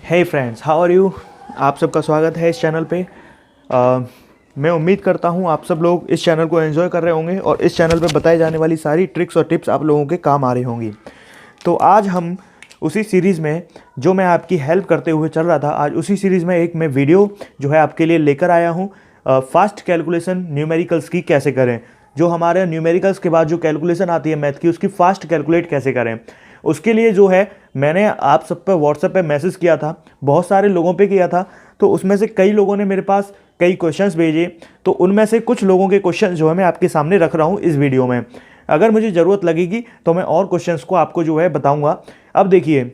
Hey friends, how are you. आप सबका स्वागत है इस चैनल पे। मैं उम्मीद करता हूँ आप सब लोग इस चैनल को एंजॉय कर रहे होंगे और इस चैनल पे बताई जाने वाली सारी ट्रिक्स और टिप्स आप लोगों के काम आ रही होंगी। तो आज हम उसी सीरीज़ में जो मैं आपकी हेल्प करते हुए चल रहा था, आज उसी सीरीज़ में एक मैं वीडियो जो है आपके लिए लेकर आया हूँ। फास्ट कैलकुलेशन न्यूमेरिकल्स की कैसे करें, जो हमारे न्यूमेरिकल्स के बाद जो कैलकुलेशन आती है मैथ की, उसकी फास्ट कैलकुलेट कैसे करें। उसके लिए जो है मैंने आप सब पे व्हाट्सएप पे मैसेज किया था, बहुत सारे लोगों पे किया था। तो उसमें से कई लोगों ने मेरे पास कई क्वेश्चंस भेजे, तो उनमें से कुछ लोगों के क्वेश्चन जो है मैं आपके सामने रख रहा हूँ इस वीडियो में। अगर मुझे ज़रूरत लगेगी तो मैं और क्वेश्चंस को आपको जो है बताऊँगा। अब देखिए,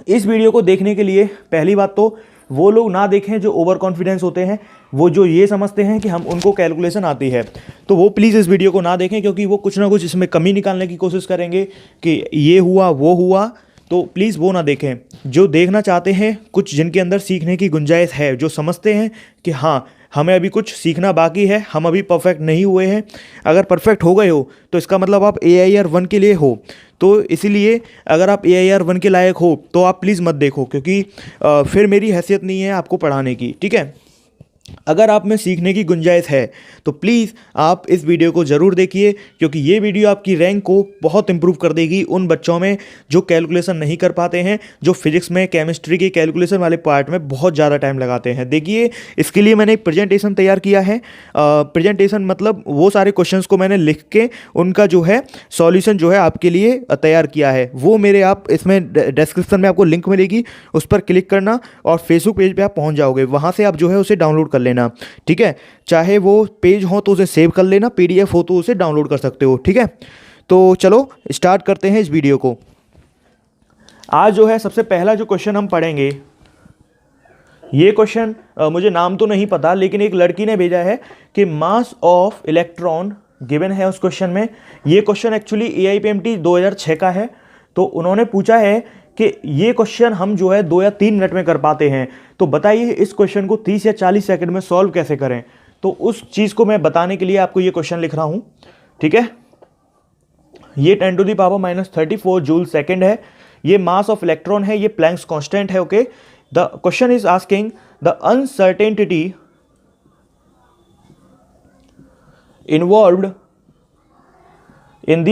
इस वीडियो को देखने के लिए पहली बात तो वो लोग ना देखें जो ओवर कॉन्फिडेंस होते हैं, वो जो ये समझते हैं कि हम उनको कैलकुलेशन आती है, तो वो प्लीज़ इस वीडियो को ना देखें, क्योंकि वो कुछ ना कुछ इसमें कमी निकालने की कोशिश करेंगे कि ये हुआ वो हुआ। तो प्लीज़ वो ना देखें। जो देखना चाहते हैं, कुछ जिनके अंदर सीखने की गुंजाइश है, जो समझते हैं कि हाँ हमें अभी कुछ सीखना बाकी है, हम अभी परफेक्ट नहीं हुए हैं। अगर परफेक्ट हो गए हो तो इसका मतलब आप AIR 1 के लिए हो। तो इसीलिए अगर आप AIR 1 के लायक हो तो आप प्लीज़ मत देखो, क्योंकि फिर मेरी हैसियत नहीं है आपको पढ़ाने की, ठीक है। अगर आप में सीखने की गुंजाइश है तो प्लीज़ आप इस वीडियो को ज़रूर देखिए, क्योंकि ये वीडियो आपकी रैंक को बहुत इंप्रूव कर देगी उन बच्चों में जो कैलकुलेशन नहीं कर पाते हैं, जो फिजिक्स में केमिस्ट्री के कैलकुलेशन वाले पार्ट में बहुत ज़्यादा टाइम लगाते हैं। देखिए, इसके लिए मैंने एक प्रेजेंटेशन तैयार किया है। प्रेजेंटेशन मतलब वो सारे क्वेश्चंस को मैंने लिख के उनका जो है सॉल्यूशन जो है आपके लिए तैयार किया है। वो मेरे आप इसमें डिस्क्रिप्शन में आपको लिंक मिलेगी, उस पर क्लिक करना और फेसबुक पेज पे आप पहुंच जाओगे। वहां से आप जो है उसे डाउनलोड कर लेना, ठीक है। चाहे वो पेज हो तो उसे सेव कर लेना, PDF हो तो उसे डाउनलोड कर सकते हो, ठीक है। तो चलो स्टार्ट करते हैं इस वीडियो को। आज जो है सबसे पहला जो क्वेश्चन हम पढ़ेंगे, ये क्वेश्चन मुझे नाम तो नहीं पता, लेकिन एक लड़की ने भेजा है कि मास ऑफ इलेक्ट्रॉन गिवन है उस क्वेश्चन में। ये क्वेश्चन एक्चुअली AIPMT 2006 का है। तो उन्होंने पूछा है कि ये क्वेश्चन हम जो है 2 या 3 मिनट में कर पाते हैं, तो बताइए इस क्वेश्चन को 30 या 40 सेकंड में सॉल्व कैसे करें। तो उस चीज़ को मैं बताने के लिए आपको ये क्वेश्चन लिख रहा हूँ, ठीक है। ये 10⁻⁻34 जूल सेकेंड है। ये मास ऑफ इलेक्ट्रॉन है, ये प्लैंक्स कांस्टेंट है, okay. The question is asking the uncertainty involved in the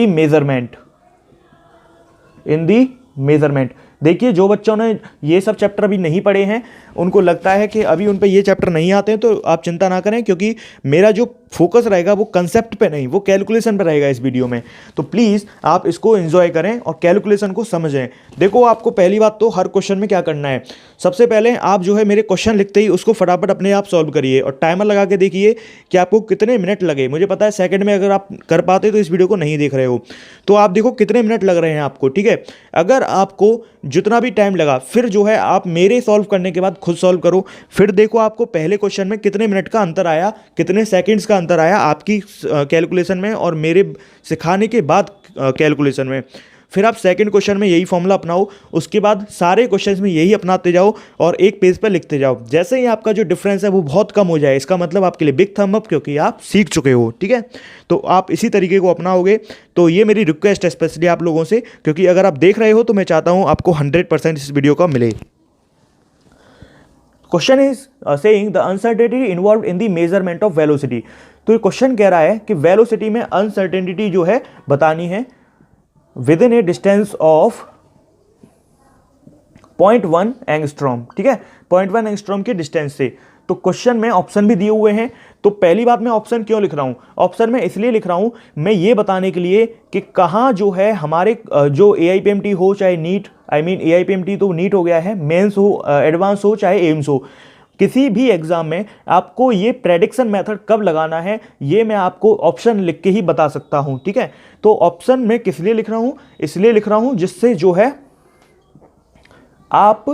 measurement. देखिए, जो बच्चों ने ये सब चैप्टर अभी नहीं पढ़े हैं, उनको लगता है कि अभी उन पे ये चैप्टर नहीं आते हैं, तो आप चिंता ना करें, क्योंकि मेरा जो फोकस रहेगा वो कंसेप्ट पे नहीं, वो कैलकुलेशन पे रहेगा इस वीडियो में। तो प्लीज़ आप इसको एंजॉय करें और कैलकुलेशन को समझें। देखो, आपको पहली बात तो हर क्वेश्चन में क्या करना है, सबसे पहले आप जो है मेरे क्वेश्चन लिखते ही उसको फटाफट अपने आप सॉल्व करिए और टाइमर लगा के देखिए कि आपको कितने मिनट लगे। मुझे पता है सेकंड में अगर आप कर पाते तो इस वीडियो को नहीं देख रहे हो, तो आप देखो कितने मिनट लग रहे हैं आपको, ठीक है। अगर आपको जितना भी टाइम लगा, फिर जो है आप मेरे सॉल्व करने के बाद खुद सॉल्व करो, फिर देखो आपको पहले क्वेश्चन में कितने मिनट का अंतर आया, कितने सेकंड्स का अंतर आया आपकी कैलकुलेशन में और मेरे सिखाने के बाद कैलकुलेशन में। फिर आप सेकंड क्वेश्चन में यही फॉर्मूला अपनाओ, उसके बाद सारे क्वेश्चंस में यही अपनाते जाओ और एक पेज पर लिखते जाओ। जैसे ही आपका जो डिफरेंस है वो बहुत कम हो जाए, इसका मतलब आपके लिए बिग थंब अप, क्योंकि आप सीख चुके हो, ठीक है। तो आप इसी तरीके को अपनाओगे। तो ये मेरी रिक्वेस्ट है स्पेशली आप लोगों से, क्योंकि अगर आप देख रहे हो तो मैं चाहता हूँ आपको 100% इस वीडियो का मिले। Question is saying the uncertainty involve in the measurement of velocity. तो ये क्वेश्चन कह रहा है कि वेलोसिटी में अनसर्टेनिटी जो है बतानी है with in A distance of 0.1 angstrom, ठीक है, 0.1 एंगस्ट्रॉम के डिस्टेंस से। तो क्वेश्चन में ऑप्शन भी दिए हुए हैं। तो पहली बात, मैं ऑप्शन क्यों लिख रहा हूं, ऑप्शन में इसलिए लिख रहा हूं, मैं ये बताने के लिए कि कहाँ जो है हमारे जो AIPMT हो चाहे नीट, AIPMT तो नीट हो गया है, मेंस हो, एडवांस हो चाहे एम्स हो, किसी भी एग्जाम में आपको ये प्रेडिक्शन मेथड कब लगाना है, ये मैं आपको ऑप्शन लिख के ही बता सकता हूं, ठीक है। तो ऑप्शन में किस लिए लिख रहा हूं, इसलिए लिख रहा हूं जिससे जो है आप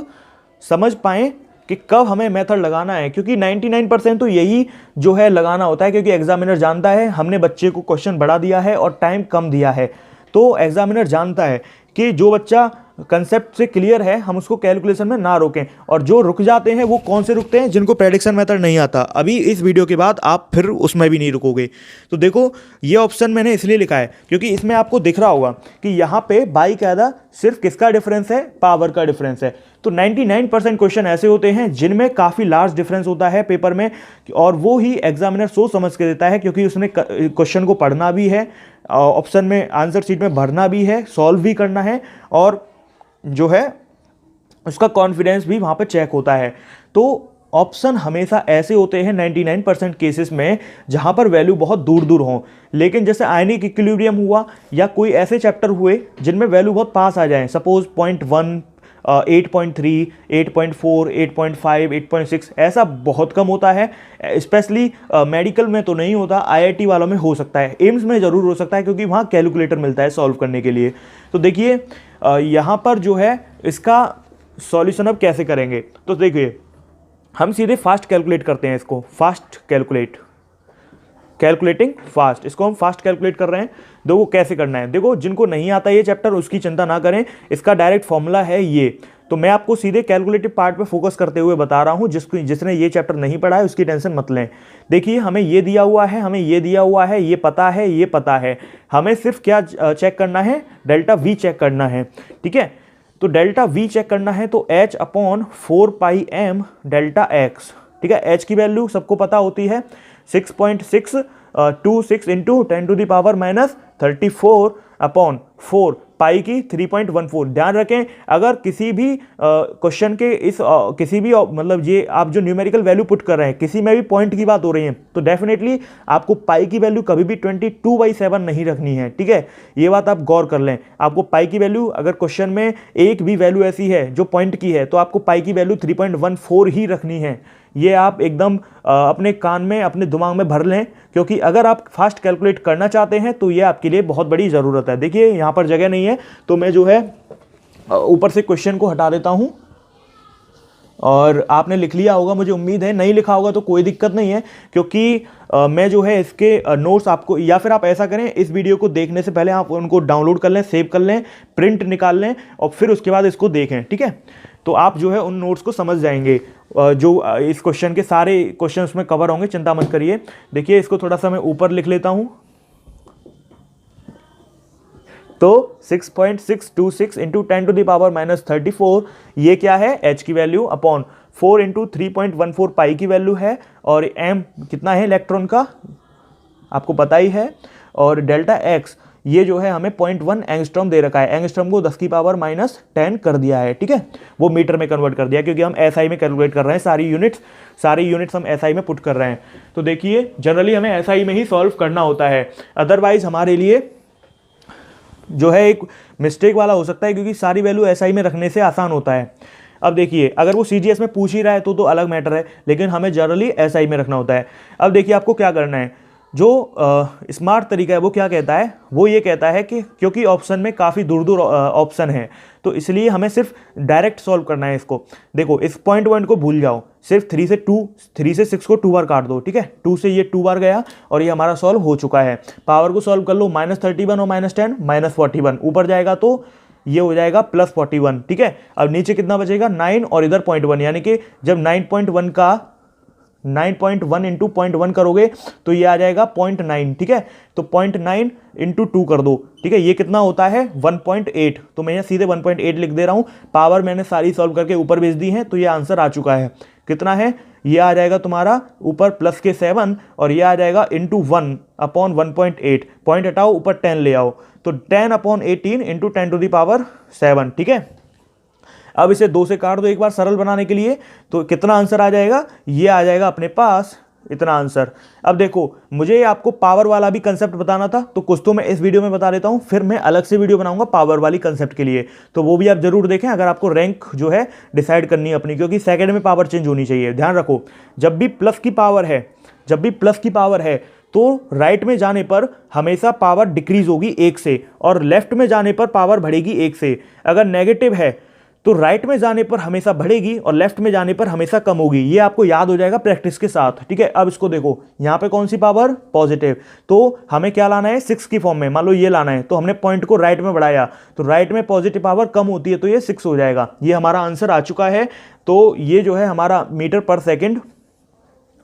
समझ पाएं कि कब हमें मेथड लगाना है, क्योंकि 99% तो यही जो है लगाना होता है, क्योंकि एग्जामिनर जानता है हमने बच्चे को क्वेश्चन बढ़ा दिया है और टाइम कम दिया है। तो एग्जामिनर जानता है कि जो बच्चा कंसेप्ट से क्लियर है हम उसको कैलकुलेशन में ना रोकें। और जो रुक जाते हैं वो कौन से रुकते हैं, जिनको प्रेडिक्शन मेथड नहीं आता। अभी इस वीडियो के बाद आप फिर उसमें भी नहीं रुकोगे। तो देखो ये ऑप्शन मैंने इसलिए लिखा है क्योंकि इसमें आपको दिख रहा होगा कि यहाँ पे बाकायदा सिर्फ किसका डिफरेंस है, पावर का डिफरेंस है। तो 99% क्वेश्चन ऐसे होते हैं जिनमें काफ़ी लार्ज डिफरेंस होता है पेपर में, और वो ही एग्जामिनर सोच समझ के देता है क्योंकि उसने क्वेश्चन को पढ़ना भी है, ऑप्शन में आंसर शीट में भरना भी है, सॉल्व भी करना है, और जो है उसका कॉन्फिडेंस भी वहाँ पर चेक होता है। तो ऑप्शन हमेशा ऐसे होते हैं 99% केसेस में जहाँ पर वैल्यू बहुत दूर दूर हों। लेकिन जैसे आयनिक इक्विलिब्रियम हुआ या कोई ऐसे चैप्टर हुए जिनमें वैल्यू बहुत पास आ जाए, सपोज 0.1, 8.3, 8.4, 8.5, 8.6, ऐसा बहुत कम होता है। स्पेशली मेडिकल में तो नहीं होता, आईआईटी वालों में हो सकता है, एम्स में ज़रूर हो सकता है क्योंकि वहाँ कैलकुलेटर मिलता है सॉल्व करने के लिए। तो देखिए यहाँ पर जो है इसका सॉल्यूशन अब कैसे करेंगे। तो देखिए हम सीधे फास्ट कैलकुलेट करते हैं इसको, फास्ट कैलकुलेटिंग फास्ट, इसको हम फास्ट कैलकुलेट कर रहे हैं। देखो कैसे करना है, देखो जिनको नहीं आता ये चैप्टर उसकी चिंता ना करें, इसका डायरेक्ट फॉर्मूला है ये। तो मैं आपको सीधे कैलकुलेटिव पार्ट पे फोकस करते हुए बता रहा हूँ, जिसने ये चैप्टर नहीं पढ़ा है उसकी टेंशन मत लें। देखिए हमें ये दिया हुआ है, हमें ये दिया हुआ है, ये पता है, ये पता है, हमें सिर्फ क्या चेक करना है, डेल्टा वी चेक करना है। ठीक है, तो डेल्टा वी चेक करना है तो h/4πm डेल्टा एक्स। ठीक है, h की वैल्यू सबको पता होती है 6.626 इंटू 10⁻34/4, पाई की 3.14। ध्यान रखें अगर किसी भी क्वेश्चन के इस किसी भी मतलब ये आप जो न्यूमेरिकल वैल्यू पुट कर रहे हैं किसी में भी पॉइंट की बात हो रही है तो डेफिनेटली आपको पाई की वैल्यू कभी भी 22/7 नहीं रखनी है। ठीक है, ये बात आप गौर कर लें। आपको पाई की वैल्यू अगर क्वेश्चन में एक भी वैल्यू ऐसी है जो पॉइंट की है तो आपको पाई की वैल्यू 3.14 ही रखनी है। ये आप एकदम अपने कान में अपने दिमाग में भर लें क्योंकि अगर आप फास्ट कैलकुलेट करना चाहते हैं तो ये आपके लिए बहुत बड़ी ज़रूरत है। देखिए यहाँ पर जगह नहीं है तो मैं जो है ऊपर से क्वेश्चन को हटा देता हूँ और आपने लिख लिया होगा, मुझे उम्मीद है। नहीं लिखा होगा तो कोई दिक्कत नहीं है क्योंकि मैं जो है इसके नोट्स आपको, या फिर आप ऐसा करें इस वीडियो को देखने से पहले आप उनको डाउनलोड कर लें, सेव कर लें, प्रिंट निकाल लें और फिर उसके बाद इसको देखें। ठीक है, तो आप जो है उन नोट्स को समझ जाएंगे जो इस क्वेश्चन के सारे क्वेश्चन उसमें कवर होंगे, चिंता मत करिए। देखिए इसको थोड़ा सा मैं ऊपर लिख लेता हूँ। तो 6.626 इंटू 10⁻34 ये क्या है, h की वैल्यू अपॉन 4 इंटू 3.14 पाई की वैल्यू है, और m कितना है इलेक्ट्रॉन का आपको पता ही है, और डेल्टा x ये जो है हमें 0.1 एंगस्ट्रॉम दे रखा है। एंगस्ट्रॉम को 10⁻10 कर दिया है। ठीक है, वो मीटर में कन्वर्ट कर दिया क्योंकि हम SI में कैलकुलेट कर रहे हैं, सारी यूनिट्स हम SI में पुट कर रहे हैं। तो देखिए जनरली हमें SI में ही सॉल्व करना होता है, अदरवाइज हमारे लिए जो है एक मिस्टेक वाला हो सकता है क्योंकि सारी वैल्यू SI में रखने से आसान होता है। अब देखिए अगर वो CGS में पूछ ही रहा है तो अलग मैटर है, लेकिन हमें जनरली SI में रखना होता है। अब देखिए आपको क्या करना है, जो स्मार्ट तरीका है वो क्या कहता है, वो ये कहता है कि क्योंकि ऑप्शन में काफ़ी दूर दूर ऑप्शन है तो इसलिए हमें सिर्फ डायरेक्ट सॉल्व करना है इसको। देखो इस पॉइंट को भूल जाओ, सिर्फ 3 से 6 को 2 बार काट दो। ठीक है, 2 से ये 2 बार गया और ये हमारा सॉल्व हो चुका है। पावर को सॉल्व कर लो, -31 और -10 -41, ऊपर जाएगा तो ये हो जाएगा +41। ठीक है, अब नीचे कितना बचेगा 9 और इधर 0.1, यानी कि जब 9.1 इंटू 0.1 करोगे तो ये आ जाएगा 0.9। ठीक है, तो 0.9 इंटू 2 कर दो। ठीक है, ये कितना होता है 1.8, तो मैं यहाँ सीधे 1.8 लिख दे रहा हूँ। पावर मैंने सारी सॉल्व करके ऊपर भेज दी है तो ये आंसर आ चुका है। कितना है, ये आ जाएगा तुम्हारा ऊपर प्लस के 7 और ये आ जाएगा इंटू 1/1.8, पॉइंट हटाओ ऊपर 10 ले आओ, तो 10/18 इंटू 10⁻7। ठीक है, अब इसे 2 से काट दो एक बार सरल बनाने के लिए, तो कितना आंसर आ जाएगा, ये आ जाएगा अपने पास इतना आंसर। अब देखो मुझे आपको पावर वाला भी कंसेप्ट बताना था तो कुछ तो मैं इस वीडियो में बता देता हूं, फिर मैं अलग से वीडियो बनाऊंगा पावर वाली कंसेप्ट के लिए, तो वो भी आप जरूर देखें अगर आपको रैंक जो है डिसाइड करनी है अपनी, क्योंकि सेकंड में पावर चेंज होनी चाहिए। ध्यान रखो जब भी प्लस की पावर है तो राइट में जाने पर हमेशा पावर डिक्रीज होगी 1 से और लेफ्ट में जाने पर पावर बढ़ेगी 1 से। अगर नेगेटिव है तो राइट में जाने पर हमेशा बढ़ेगी और लेफ्ट में जाने पर हमेशा कम होगी। ये आपको याद हो जाएगा प्रैक्टिस के साथ, ठीक है। अब इसको देखो, यहाँ पे कौन सी पावर, पॉजिटिव, तो हमें क्या लाना है, 6 की फॉर्म में, मान लो ये लाना है, तो हमने पॉइंट को राइट में बढ़ाया, तो राइट में पॉजिटिव पावर कम होती है तो ये 6 हो जाएगा। ये हमारा आंसर आ चुका है। तो ये जो है हमारा मीटर पर सेकेंड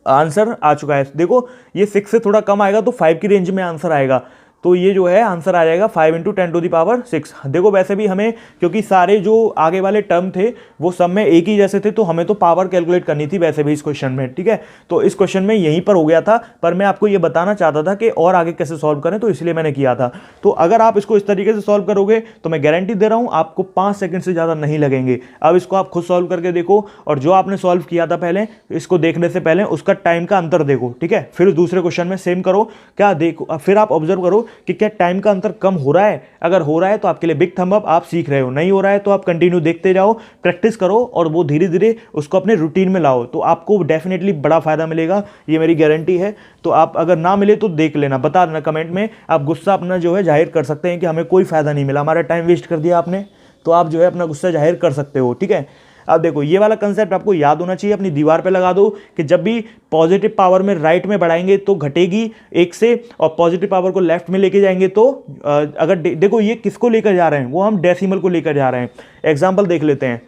आंसर आ चुका है। देखो ये 6 से थोड़ा कम आएगा तो 5 की रेंज में आंसर आएगा, तो ये जो है आंसर आ जाएगा 5 × 10⁶। देखो वैसे भी हमें, क्योंकि सारे जो आगे वाले टर्म थे वो सब में एक ही जैसे थे, तो हमें तो पावर कैलकुलेट करनी थी वैसे भी इस क्वेश्चन में, ठीक है। तो इस क्वेश्चन में यहीं पर हो गया था, पर मैं आपको ये बताना चाहता था कि और आगे कैसे सॉल्व करें, तो इसलिए मैंने किया था। तो अगर आप इसको इस तरीके से सॉल्व करोगे तो मैं गारंटी दे रहा हूँ आपको 5 सेकंड से ज़्यादा नहीं लगेंगे। अब इसको आप खुद सॉल्व करके देखो, और जो आपने सॉल्व किया था पहले, इसको देखने से पहले उसका टाइम का अंतर देखो, ठीक है। फिर दूसरे क्वेश्चन में सेम करो, क्या देखो, फिर आप ऑब्जर्व करो कि क्या टाइम अंतर कम हो रहा है। अगर हो रहा है तो आपके लिए बिग थंब अप, आप सीख रहे हो। नहीं हो रहा है तो आप कंटिन्यू देखते जाओ, प्रैक्टिस करो और वो धीरे धीरे उसको अपने रूटीन में लाओ, तो आपको डेफिनेटली बड़ा फायदा मिलेगा, ये मेरी गारंटी है। तो आप अगर ना मिले तो देख लेना, बता देना कमेंट में, आप गुस्सा अपना जो है जाहिर कर सकते हैं कि हमें कोई फायदा नहीं मिला, हमारा टाइम वेस्ट कर दिया आपने, तो आप जो है अपना गुस्सा जाहिर कर सकते हो, ठीक है। अब देखो ये वाला कंसेप्ट आपको याद होना चाहिए, अपनी दीवार पे लगा दो कि जब भी पॉजिटिव पावर में राइट में बढ़ाएंगे तो घटेगी 1 से, और पॉजिटिव पावर को लेफ्ट में लेके जाएंगे तो अगर देखो ये किसको लेकर जा रहे हैं, वो हम डेसिमल को लेकर जा रहे हैं। एग्जाम्पल देख लेते हैं,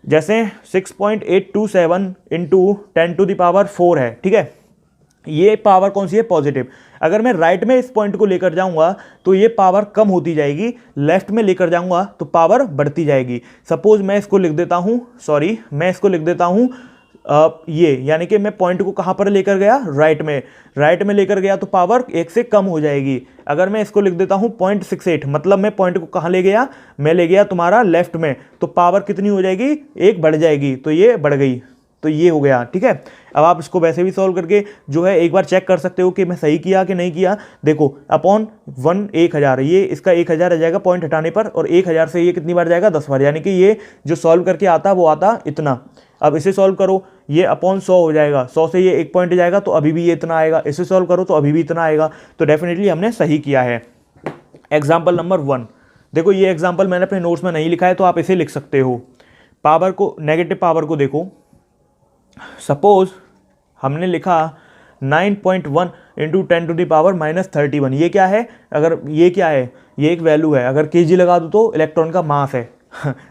जैसे 6.827 × 10⁴ है, ठीक है। ये पावर कौन सी है, पॉजिटिव। अगर मैं राइट में इस पॉइंट को लेकर जाऊंगा तो ये पावर कम होती जाएगी, लेफ्ट में लेकर जाऊंगा तो पावर बढ़ती जाएगी। सपोज मैं इसको लिख देता हूं, मैं इसको लिख देता हूं ये, यानी कि मैं पॉइंट को कहां पर लेकर गया, राइट में लेकर गया तो पावर 1 से कम हो जाएगी। अगर मैं इसको लिख देता हूं 0.68, मतलब मैं पॉइंट को कहां ले गया, मैं ले गया तुम्हारा लेफ्ट में, तो पावर कितनी हो जाएगी, 1 बढ़ जाएगी, तो ये बढ़ गई, तो ये हो गया, ठीक है। अब आप इसको वैसे भी सॉल्व करके जो है एक बार चेक कर सकते हो कि मैं सही किया कि नहीं किया। देखो अपॉन 1 1000, ये इसका 1000 आ जाएगा पॉइंट हटाने पर, और 1000 से ये कितनी बार जाएगा, 10 बार, यानी कि ये जो सॉल्व करके आता वो आता इतना। अब इसे सॉल्व करो, ये अपॉन 100 हो जाएगा, 100 से ये 1 पॉइंट जाएगा तो अभी भी ये इतना आएगा, इसे सॉल्व करो तो अभी भी इतना आएगा, तो डेफिनेटली हमने सही किया है। एग्जाम्पल नंबर 1, देखो ये एग्जाम्पल मैंने अपने नोट्स में नहीं लिखा है तो आप इसे लिख सकते हो। पावर को, नेगेटिव पावर को देखो, सपोज हमने लिखा 9.1 × 10⁻31, ये क्या है, अगर ये क्या है, ये एक वैल्यू है, अगर केजी लगा दो तो इलेक्ट्रॉन का मास है।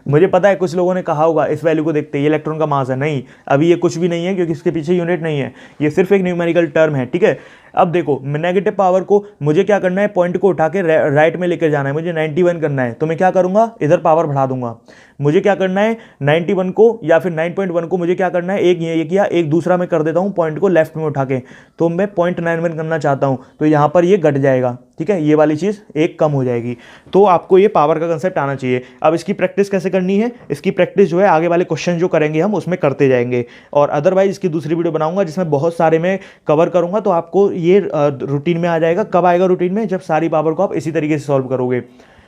मुझे पता है कुछ लोगों ने कहा होगा इस वैल्यू को देखते ये इलेक्ट्रॉन का मास है, नहीं, अभी ये कुछ भी नहीं है क्योंकि इसके पीछे यूनिट नहीं है, ये सिर्फ एक न्यूमेरिकल टर्म है, ठीक है। अब देखो नेगेटिव पावर को मुझे क्या करना है, पॉइंट को उठा के राइट में लेकर जाना है, मुझे 91 करना है, तो मैं क्या करूंगा, इधर पावर बढ़ा दूंगा। मुझे क्या करना है, 91 को या फिर 9.1 को मुझे क्या करना है, एक ये किया, एक दूसरा मैं कर देता हूँ पॉइंट को लेफ्ट में उठा के, तो मैं 0.91 करना चाहता हूँ, तो यहाँ पर ये घट जाएगा, ठीक है, ये वाली चीज़ एक कम हो जाएगी। तो आपको ये पावर का कंसेप्ट आना चाहिए। अब इसकी प्रैक्टिस कैसे करनी है, इसकी प्रैक्टिस जो है आगे वाले क्वेश्चन जो करेंगे हम उसमें करते जाएंगे, और अदरवाइज इसकी दूसरी वीडियो बनाऊंगा जिसमें बहुत सारे मैं कवर करूंगा, तो आपको ये रूटीन में आ जाएगा। कब आएगा रूटीन में, जब सारी पावर को आप इसी तरीके से सॉल्व करोगे।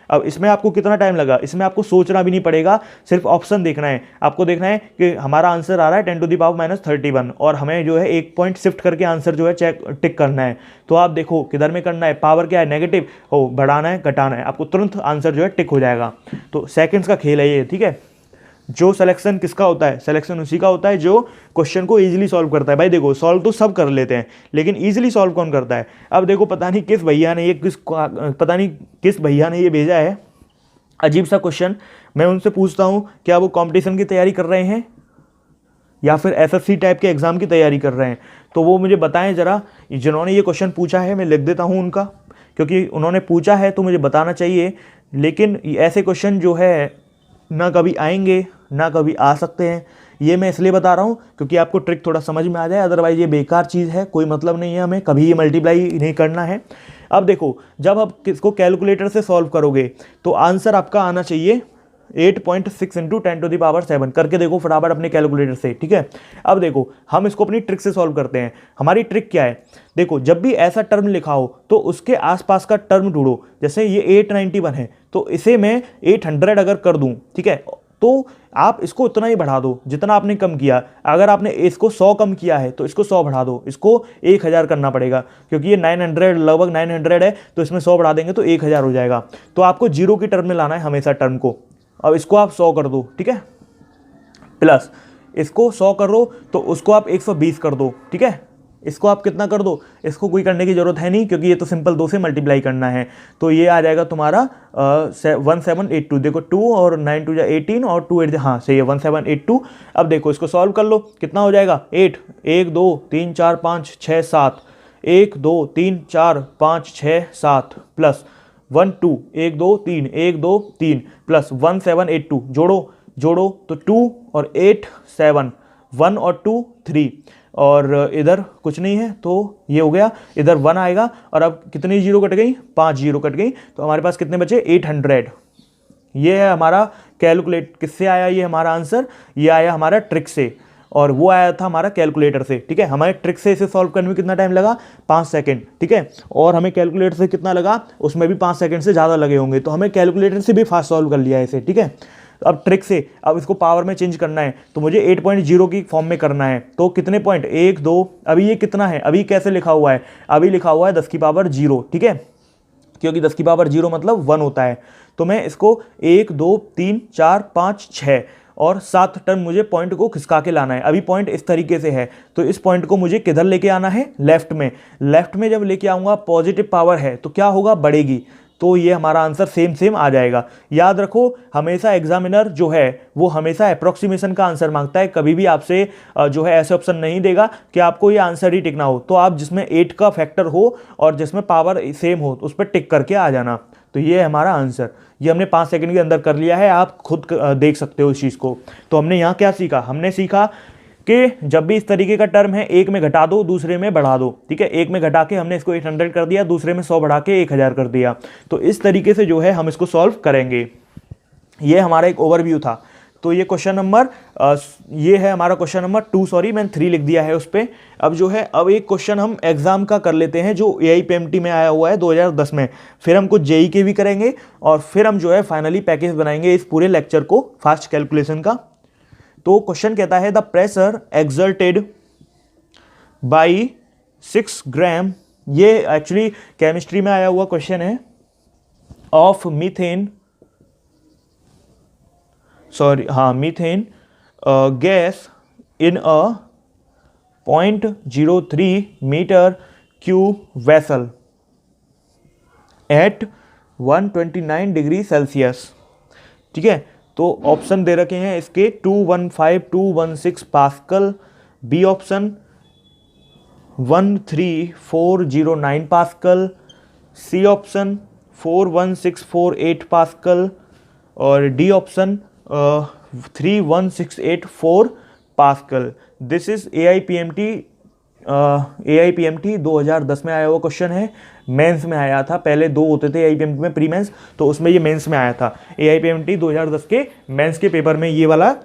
अब इसमें आपको कितना टाइम लगा, इसमें आपको सोचना भी नहीं पड़ेगा, सिर्फ ऑप्शन देखना है। आपको देखना है कि हमारा आंसर आ रहा है 10⁻31 और हमें जो है एक पॉइंट शिफ्ट करके आंसर जो है चेक टिक करना है। तो आप देखो किधर में करना है, पावर क्या है, नेगेटिव हो, बढ़ाना है घटाना है, आपको तुरंत आंसर जो है टिक हो जाएगा। तो सेकंड्स का खेल है ये, ठीक है। जो सिलेक्शन किसका होता है, सिलेक्शन उसी का होता है जो क्वेश्चन को इजीली सॉल्व करता है। भाई देखो सॉल्व तो सब कर लेते हैं, लेकिन इजीली सॉल्व कौन करता है। अब देखो पता नहीं किस भैया ने ये भेजा है अजीब सा क्वेश्चन। मैं उनसे पूछता हूँ क्या वो कंपटीशन की तैयारी कर रहे हैं या फिर एसएससी टाइप के एग्जाम की तैयारी कर रहे हैं, तो वो मुझे बताएं ज़रा। जिन्होंने ये क्वेश्चन पूछा है मैं लिख देता हूँ उनका, क्योंकि उन्होंने पूछा है तो मुझे बताना चाहिए। लेकिन ऐसे क्वेश्चन जो है ना कभी आएंगे ना कभी आ सकते हैं, ये मैं इसलिए बता रहा हूँ क्योंकि आपको ट्रिक थोड़ा समझ में आ जाए, अदरवाइज ये बेकार चीज़ है, कोई मतलब नहीं है, हमें कभी ये मल्टीप्लाई नहीं करना है। अब देखो जब आप किसको कैलकुलेटर से सॉल्व करोगे तो आंसर आपका आना चाहिए 8.6 × 10⁻7 करके देखो फटाफट अपने कैलकुलेटर से, ठीक है। अब देखो हम इसको अपनी ट्रिक से सॉल्व करते हैं। हमारी ट्रिक क्या है, देखो जब भी ऐसा टर्म लिखा हो तो उसके आसपास का टर्म ढूंढो। जैसे ये 891 है तो इसे मैं 800 अगर कर दूं, ठीक है, तो आप इसको उतना ही बढ़ा दो जितना आपने कम किया। अगर आपने इसको 100 कम किया है तो इसको 100 बढ़ा दो, इसको 1000 करना पड़ेगा क्योंकि ये 900 लगभग 900 है, तो इसमें 100 बढ़ा देंगे तो 1000 हो जाएगा। तो आपको जीरो की टर्म में लाना है हमेशा टर्म को, अब इसको आप 100 कर दो, ठीक है, प्लस इसको 100 कर दो तो उसको आप 120 कर दो, ठीक है, इसको आप कितना कर दो, इसको कोई करने की जरूरत है नहीं क्योंकि ये तो सिंपल 2 से मल्टीप्लाई करना है। तो ये आ जाएगा तुम्हारा 1782, देखो 2 और 9 2 18 और 2 8, हाँ सही है 1782। अब देखो इसको सॉल्व कर लो, कितना हो जाएगा 8, 1 2 3 4 5 6 7, 1 2 3 4 5 6 7 प्लस 1 2 1 2 3 1 2 3 प्लस 1782, जोड़ो तो 2 और 8 7, 1 और 2 3, और इधर कुछ नहीं है तो ये हो गया, इधर 1 आएगा, और अब कितनी जीरो कट गई, 5 जीरो कट गई, तो हमारे पास कितने बचे 800। ये है हमारा कैलकुलेट, किससे आया ये हमारा आंसर, ये आया हमारा ट्रिक से, और वो आया था हमारा कैलकुलेटर से, ठीक है। हमारे ट्रिक से इसे सॉल्व करने में कितना टाइम लगा, 5 सेकंड, ठीक है, और हमें कैलकुलेटर से कितना लगा, उसमें भी 5 सेकंड से ज़्यादा लगे होंगे, तो हमें कैलकुलेटर से भी फास्ट सॉल्व कर लिया है इसे, ठीक है। अब ट्रिक से अब इसको पावर में चेंज करना है तो मुझे 8.0 की फॉर्म में करना है, तो कितने पॉइंट 1 2, अभी ये कितना है, अभी कैसे लिखा हुआ है, अभी लिखा हुआ है 10 की पावर 0, ठीक है, क्योंकि 10 की पावर 0 मतलब 1 होता है। तो मैं इसको 1 2 3 4 5 6 और 7 टर्म मुझे पॉइंट को खिसका के लाना है। अभी पॉइंट इस तरीके से है, तो इस पॉइंट को मुझे किधर लेके आना है, लेफ्ट में। लेफ्ट में जब लेके आऊँगा, पॉजिटिव पावर है तो क्या होगा, बढ़ेगी, तो ये हमारा आंसर सेम आ जाएगा। याद रखो, हमेशा एग्जामिनर जो है वो हमेशा अप्रोक्सीमेशन का आंसर मांगता है, कभी भी आपसे जो है ऐसे ऑप्शन नहीं देगा कि आपको ये आंसर ही टिकना हो। तो आप जिसमें 8 का फैक्टर हो और जिसमें पावर सेम हो तो उस पर टिक करके आ जाना। तो ये है हमारा आंसर, ये हमने 5 सेकंड के अंदर कर लिया है, आप खुद देख सकते हो इस चीज़ को। तो हमने यहाँ क्या सीखा, हमने सीखा कि जब भी इस तरीके का टर्म है, एक में घटा दो दूसरे में बढ़ा दो, ठीक है, एक में घटा के हमने इसको 800 कर दिया, दूसरे में 100 बढ़ा के 1000 कर दिया। तो इस तरीके से जो है हम इसको सॉल्व करेंगे। ये हमारा एक ओवरव्यू था। तो ये क्वेश्चन नंबर ये है हमारा क्वेश्चन नंबर 2, सॉरी मैंने 3 लिख दिया है उस पर। अब जो है अब एक क्वेश्चन हम एग्जाम का कर लेते हैं जो AIPMT में आया हुआ है 2010 में, फिर हम कुछ JEE के भी करेंगे, और फिर हम जो है फाइनली पैकेज बनाएंगे इस पूरे लेक्चर को फास्ट कैलकुलेशन का। तो क्वेश्चन कहता है the pressure exerted by 6 gram, ये एक्चुअली केमिस्ट्री में आया हुआ क्वेश्चन है, ऑफ मीथेन, सॉरी हाँ methane gas in a 0.03 metre cube vessel at 129 degree Celsius, ठीक है। तो ऑप्शन दे रखे हैं इसके 215 216 pascal, B option 13409 pascal, C option 41648 pascal, और D option 31684 pascal. This is AIPMT 2010 में आया हुआ क्वेश्चन है, मेंस में आया था, पहले 2 होते थे AIPMT में, प्री मेंस, तो उसमें ये मेंस में आया था। AIPMT 2010 के मेंस के पेपर में ये वाला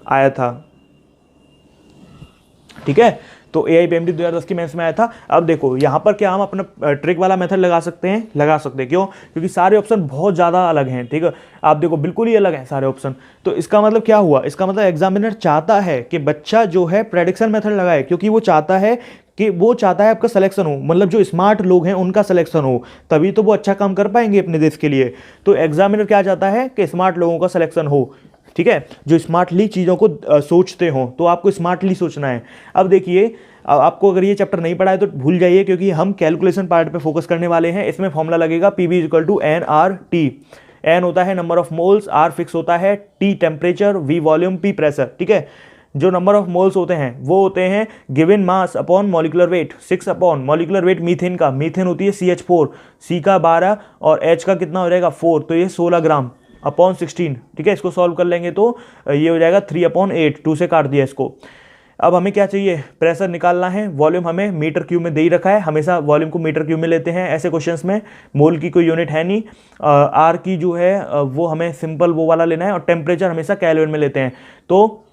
आया था, ठीक है। तो AIPMT 2010 की मेंस में आया था। अब देखो यहाँ पर क्या हम अपना ट्रिक वाला मेथड लगा सकते हैं, लगा सकते हैं, क्यों, क्योंकि सारे ऑप्शन बहुत ज़्यादा अलग हैं, ठीक है, आप देखो बिल्कुल ही अलग हैं सारे ऑप्शन। तो इसका मतलब क्या हुआ, इसका मतलब एग्जामिनर चाहता है कि बच्चा जो है प्रेडिक्शन मेथड लगाए, क्योंकि वो चाहता है आपका सिलेक्शन हो, मतलब जो स्मार्ट लोग हैं उनका सिलेक्शन हो, तभी तो वो अच्छा काम कर पाएंगे अपने देश के लिए। तो एग्जामिनर क्या चाहता है कि स्मार्ट लोगों का सिलेक्शन हो, ठीक है, जो स्मार्टली चीज़ों को सोचते हों, तो आपको स्मार्टली सोचना है। अब देखिए, आपको अगर ये चैप्टर नहीं पढ़ा है तो भूल जाइए, क्योंकि हम कैलकुलेशन पार्ट पे फोकस करने वाले हैं। इसमें फॉर्मूला लगेगा PV = NRT। N होता है number of moles, R fix होता है, T temperature, V volume, P pressure, ठीक है। जो नंबर ऑफ मोल्स होते हैं वो होते हैं given mass upon molecular weight, 6 upon molecular weight methane का, मीथेन होती है CH4, C का 12 और H का कितना हो जाएगा 4, तो ये 16 ग्राम अपॉन 16, ठीक है। इसको सॉल्व कर लेंगे तो ये हो जाएगा 3/8, 2 से काट दिया इसको। अब हमें क्या चाहिए, प्रेशर निकालना है, वॉल्यूम हमें मीटर क्यूब में दे ही रखा है, हमेशा वॉल्यूम को मीटर क्यूब में लेते हैं ऐसे क्वेश्चंस में, मोल की कोई यूनिट है नहीं, आर की जो है वो हमें सिंपल वो वाला लेना है, और टेम्परेचर हमेशा केल्विन में लेते हैं। तो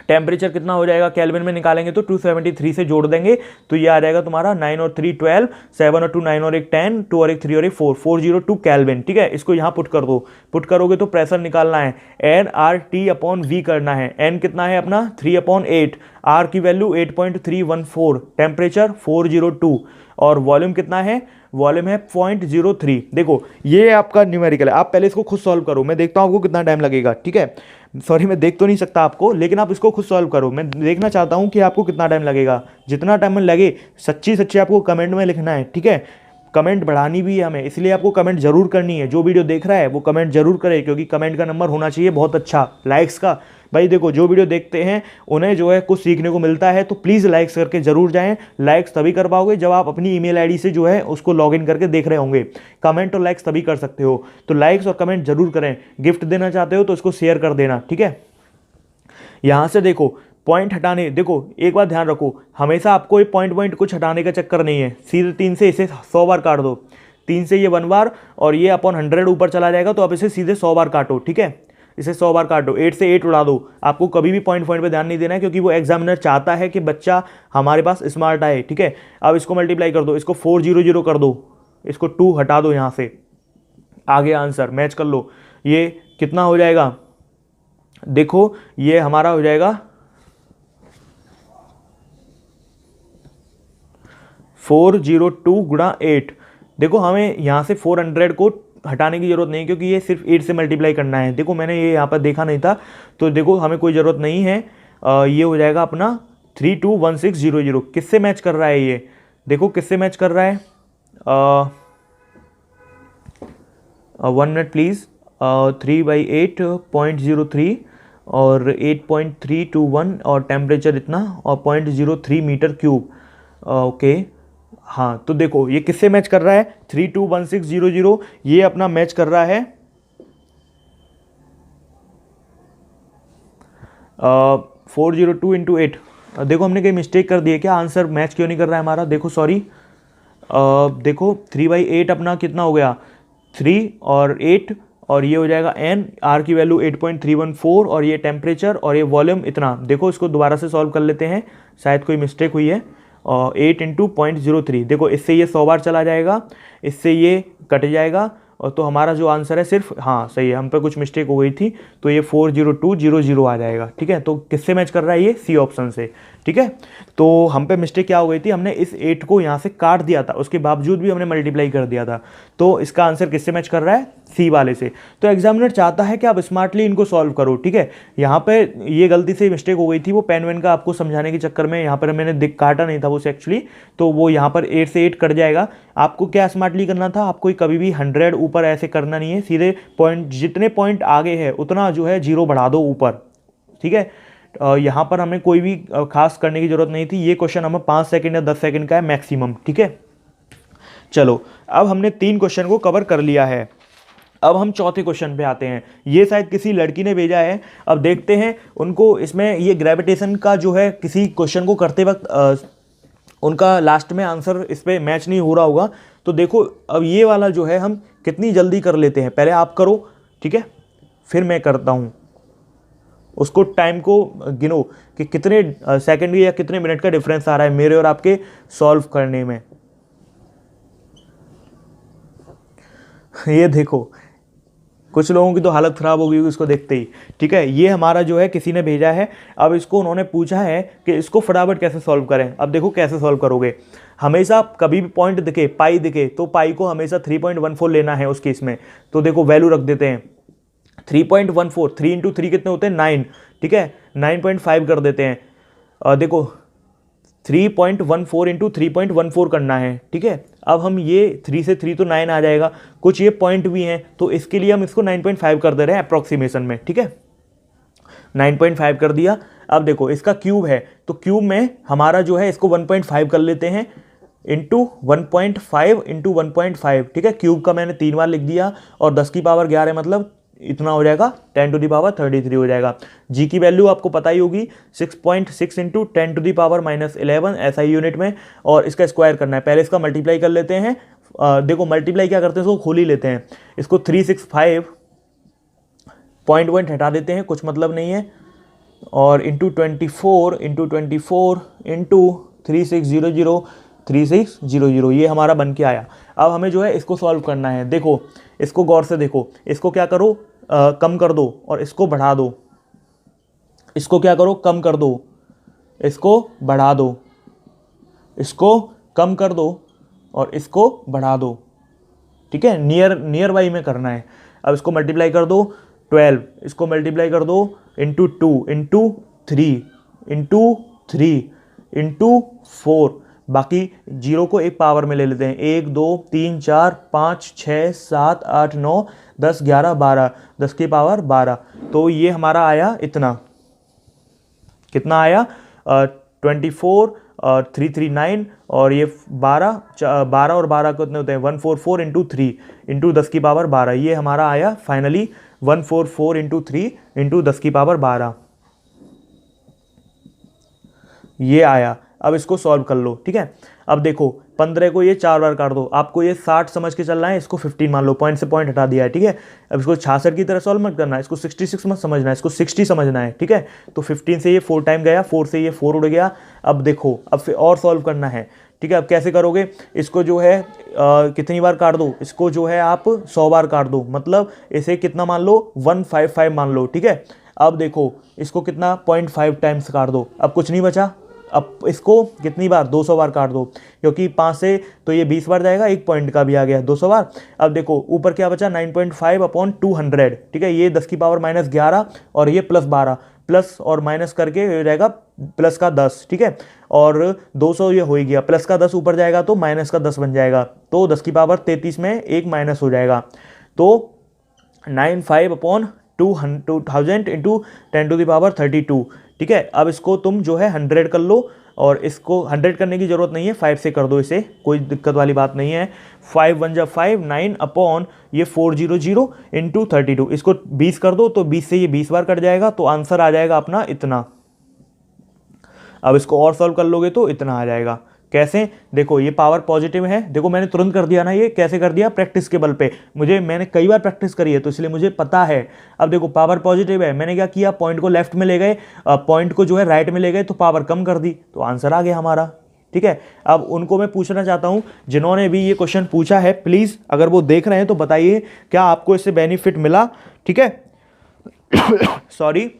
टेम्परेचर कितना हो जाएगा केल्विन में निकालेंगे तो 273 से जोड़ देंगे तो ये आ जाएगा तुम्हारा 9 और 3 12, 7 और 2 9 और 1 10, 2 और 1 3 और 1 4, 402 केल्विन। ठीक है, इसको यहाँ पुट कर दो। पुट करोगे तो प्रेशर निकालना है, N R T upon V करना है। एन कितना है अपना 3/8, आर की वैल्यू 8.314, टेम्परेचर 402 और वॉल्यूम कितना है, वॉल्यूम है 0.03। देखो ये आपका न्यूमेरिकल है, आप पहले इसको खुद सॉल्व करो, मैं देखता हूँ आपको कितना टाइम लगेगा। ठीक है, सॉरी मैं देख तो नहीं सकता आपको, लेकिन आप इसको खुद सॉल्व करो, मैं देखना चाहता हूँ कि आपको कितना टाइम लगेगा। जितना टाइम लगे सच्ची सच्ची आपको कमेंट में लिखना है। ठीक है, कमेंट बढ़ानी भी है हमें, इसलिए आपको कमेंट जरूर करनी है। जो वीडियो देख रहा है वो कमेंट जरूर करे, क्योंकि कमेंट का नंबर होना चाहिए बहुत अच्छा लाइक्स का। भाई देखो जो वीडियो देखते हैं उन्हें जो है कुछ सीखने को मिलता है, तो प्लीज़ लाइक्स करके जरूर जाएं। लाइक्स तभी कर पाओगे जब आप अपनी ईमेल आईडी से जो है उसको लॉगिन करके देख रहे होंगे। कमेंट और लाइक्स तभी कर सकते हो, तो लाइक्स और कमेंट जरूर करें। गिफ्ट देना चाहते हो तो इसको शेयर कर देना। ठीक है, यहाँ से देखो पॉइंट हटाने, देखो एक बात ध्यान रखो, हमेशा आपको ये पॉइंट कुछ हटाने का चक्कर नहीं है। सीधे 3 से इसे 100 बार काट दो, 3 से ये 1 बार और ये अपॉन 100 ऊपर चला जाएगा, तो आप इसे सीधे 100 बार काटो। ठीक है, इसे 100 बार काटो, 8 से 8 उड़ा दो। आपको कभी भी पॉइंट पे ध्यान नहीं देना है, क्योंकि वो एग्जामिनर चाहता है कि बच्चा हमारे पास स्मार्ट आए। ठीक है, अब इसको मल्टीप्लाई कर दो, इसको 400 कर दो, इसको 2 हटा दो यहाँ से, आगे आंसर मैच कर लो। ये कितना हो जाएगा, देखो ये हमारा हो जाएगा 402 गुणा 8। देखो हमें यहाँ से 400 को हटाने की जरूरत नहीं, क्योंकि ये सिर्फ 8 से मल्टीप्लाई करना है। देखो मैंने ये यहाँ पर देखा नहीं था, तो देखो हमें कोई ज़रूरत नहीं है। ये हो जाएगा अपना 321600। किससे मैच कर रहा है ये, देखो किससे मैच कर रहा है। 1 मिनट प्लीज़। 3/8.03 और 8.321 और टेम्परेचर इतना और 0.03 मीटर क्यूब। ओके हाँ, तो देखो ये किससे मैच कर रहा है, 321600 ये अपना मैच कर रहा है 402 इंटू 8। देखो हमने कहीं मिस्टेक कर दी है क्या, आंसर मैच क्यों नहीं कर रहा है हमारा, देखो सॉरी। देखो 3/8 अपना कितना हो गया 3 और 8 और ये हो जाएगा n, r की वैल्यू 8.314 और ये टेम्परेचर और ये वॉल्यूम इतना। देखो इसको दोबारा से सॉल्व कर लेते हैं, शायद कोई मिस्टेक हुई है। 8 इंटू 0.03, देखो इससे ये 100 बार चला जाएगा, इससे ये कट जाएगा, और तो हमारा जो आंसर है सिर्फ, हाँ सही है, हम पे कुछ मिस्टेक हो गई थी, तो ये 40200 आ जाएगा। ठीक है, तो किससे मैच कर रहा है ये, सी ऑप्शन से। ठीक है, तो हम पे मिस्टेक क्या हो गई थी, हमने इस 8 को यहाँ से काट दिया था, उसके बावजूद भी हमने मल्टीप्लाई कर दिया था, तो इसका आंसर किससे मैच कर रहा है, सी वाले से। तो एग्जामिनर चाहता है कि आप स्मार्टली इनको सॉल्व करो। ठीक है, यहाँ पे ये गलती से मिस्टेक हो गई थी, वो पेन वेन का आपको समझाने के चक्कर में यहाँ पर मैंने काटा नहीं था वो एक्चुअली, तो वो यहाँ पर 8 से 8 कट जाएगा। आपको क्या स्मार्टली करना था, आपको कभी भी 100 ऊपर ऐसे करना नहीं है, सीधे पॉइंट जितने पॉइंट आगे है उतना जो है 0 बढ़ा दो ऊपर। ठीक है, यहाँ पर हमें कोई भी खास करने की जरूरत नहीं थी। ये क्वेश्चन हमें 5 सेकंड या 10 सेकंड का है मैक्सिमम। ठीक है, चलो अब हमने 3 क्वेश्चन को कवर कर लिया है। अब हम चौथे क्वेश्चन पे आते हैं, ये शायद किसी लड़की ने भेजा है। अब देखते हैं उनको इसमें ये ग्रेविटेशन का जो है किसी क्वेश्चन को करते वक्त उनका लास्ट में आंसर इस पर मैच नहीं हो रहा होगा। तो देखो अब ये वाला जो है हम कितनी जल्दी कर लेते हैं, पहले आप करो। ठीक है, फिर मैं करता हूँ, उसको टाइम को गिनो कि कितने सेकंड या कितने मिनट का डिफरेंस आ रहा है मेरे और आपके सॉल्व करने में। ये देखो कुछ लोगों की तो हालत ख़राब हो गई होगी इसको देखते ही। ठीक है, ये हमारा जो है किसी ने भेजा है। अब इसको उन्होंने पूछा है कि इसको फटाफट कैसे सॉल्व करें। अब देखो कैसे सॉल्व करोगे, हमेशा कभी भी पॉइंट दिखे, पाई दिखे, तो पाई को हमेशा 3.14 लेना है उस केस में। तो देखो वैल्यू रख देते हैं 3.14, 3 इंटू 3 कितने होते हैं 9। ठीक है, 9.5 कर देते हैं। देखो 3.14 इंटू 3.14 करना है। ठीक है, अब हम ये 3 से 3 तो 9 आ जाएगा, कुछ ये पॉइंट भी हैं, तो इसके लिए हम इसको 9.5 कर दे रहे हैं अप्रॉक्सीमेशन में। ठीक है, 9.5 कर दिया। अब देखो इसका क्यूब है, तो क्यूब में हमारा जो है इसको 1.5 कर लेते हैं, इंटू 1.5 इंटू 1.5। ठीक है, क्यूब का मैंने 3 बार लिख दिया, और 10 की पावर 11 मतलब इतना हो जाएगा 10 टू दी पावर 33 हो जाएगा। जी की वैल्यू आपको पता ही होगी 6.6 इंटू 10 टू दी पावर -11 ऐसा ही यूनिट में, और इसका स्क्वायर करना है। पहले इसका मल्टीप्लाई कर लेते हैं। देखो मल्टीप्लाई क्या करते हैं, इसको खोल ही लेते हैं। इसको 365 पॉइंट हटा देते हैं, कुछ मतलब नहीं है। और इंटू 24 इंटू 24 इंटू 3600 3600, ये हमारा बन के आया। अब हमें जो है इसको सॉल्व करना है। देखो इसको गौर से देखो, इसको क्या करो, कम कर दो और इसको बढ़ा दो। इसको क्या करो, कम कर दो, इसको बढ़ा दो, इसको कम कर दो और इसको बढ़ा दो। ठीक है, नियर बाई में करना है। अब इसको मल्टीप्लाई कर दो 12, इसको मल्टीप्लाई कर दो इंटू 2 इंटू 3 इंटू 3 इंटू 4, बाकी जीरो को एक पावर में ले लेते हैं, 1 2 3 4 5 6 7 8 9 10 11 12, 10 की पावर 12। तो ये हमारा आया इतना, कितना आया 24 और 339 और ये 12 और 12 कितने होते हैं 144 इंटू 3 इंटू 10 की पावर 12, ये हमारा आया फाइनली 144 इंटू 3 इंटू 10 की पावर 12, ये आया। अब इसको सॉल्व कर लो। ठीक है, अब देखो 15 को ये 4 बार काट दो, आपको ये 60 समझ के चलना है, इसको 15 मान लो, पॉइंट से पॉइंट हटा दिया है। ठीक है, अब इसको 66 की तरह सॉल्व मत करना है, इसको 66 मत समझना है, इसको 60 समझना है। ठीक है, तो 15 से ये 4 टाइम गया, 4 से ये 4 उड़ गया। अब देखो अब फिर और सॉल्व करना है। ठीक है, अब कैसे करोगे, इसको जो है कितनी बार काट दो, इसको जो है आप 100 बार काट दो, मतलब इसे कितना मान लो 155 मान लो। ठीक है, अब देखो इसको कितना 0.5 टाइम्स काट दो, अब कुछ नहीं बचा। अब इसको कितनी बार 200 बार काट दो, क्योंकि 5 से तो ये 20 बार जाएगा, एक पॉइंट का भी आ गया 200 बार। अब देखो ऊपर क्या बचा 9.5 अपॉन 200। ठीक है, ये 10 की पावर माइनस 11 और ये प्लस 12, प्लस और माइनस करके हो जाएगा प्लस का 10। ठीक है, और 200 ये हो ही गया, प्लस का 10 ऊपर जाएगा तो माइनस का 10 बन जाएगा, तो 10 की पावर 33 में एक माइनस हो जाएगा, तो 95 upon 2000 into 10 to the power 32। ठीक है, अब इसको तुम जो है 100 कर लो, और इसको 100 करने की ज़रूरत नहीं है, 5 से कर दो इसे, कोई दिक्कत वाली बात नहीं है। 5 1 जा 5 9 अपॉन ये 400 इंटू 32, इसको 20 कर दो तो 20 से ये 20 बार कट जाएगा, तो आंसर आ जाएगा अपना इतना। अब इसको और सॉल्व कर लोगे तो इतना आ जाएगा। कैसे, देखो ये पावर पॉजिटिव है, देखो मैंने तुरंत कर दिया ना, ये कैसे कर दिया, प्रैक्टिस के बल पे, मैंने कई बार प्रैक्टिस करी है तो इसलिए मुझे पता है। अब देखो पावर पॉजिटिव है, मैंने क्या किया, पॉइंट को लेफ्ट में ले गए, पॉइंट को जो है राइट में ले गए, तो पावर कम कर दी, तो आंसर आ गया हमारा। ठीक है, अब उनको मैं पूछना चाहता हूं जिन्होंने भी ये क्वेश्चन पूछा है, प्लीज़ अगर वो देख रहे हैं तो बताइए क्या आपको इससे बेनिफिट मिला। ठीक है सॉरी,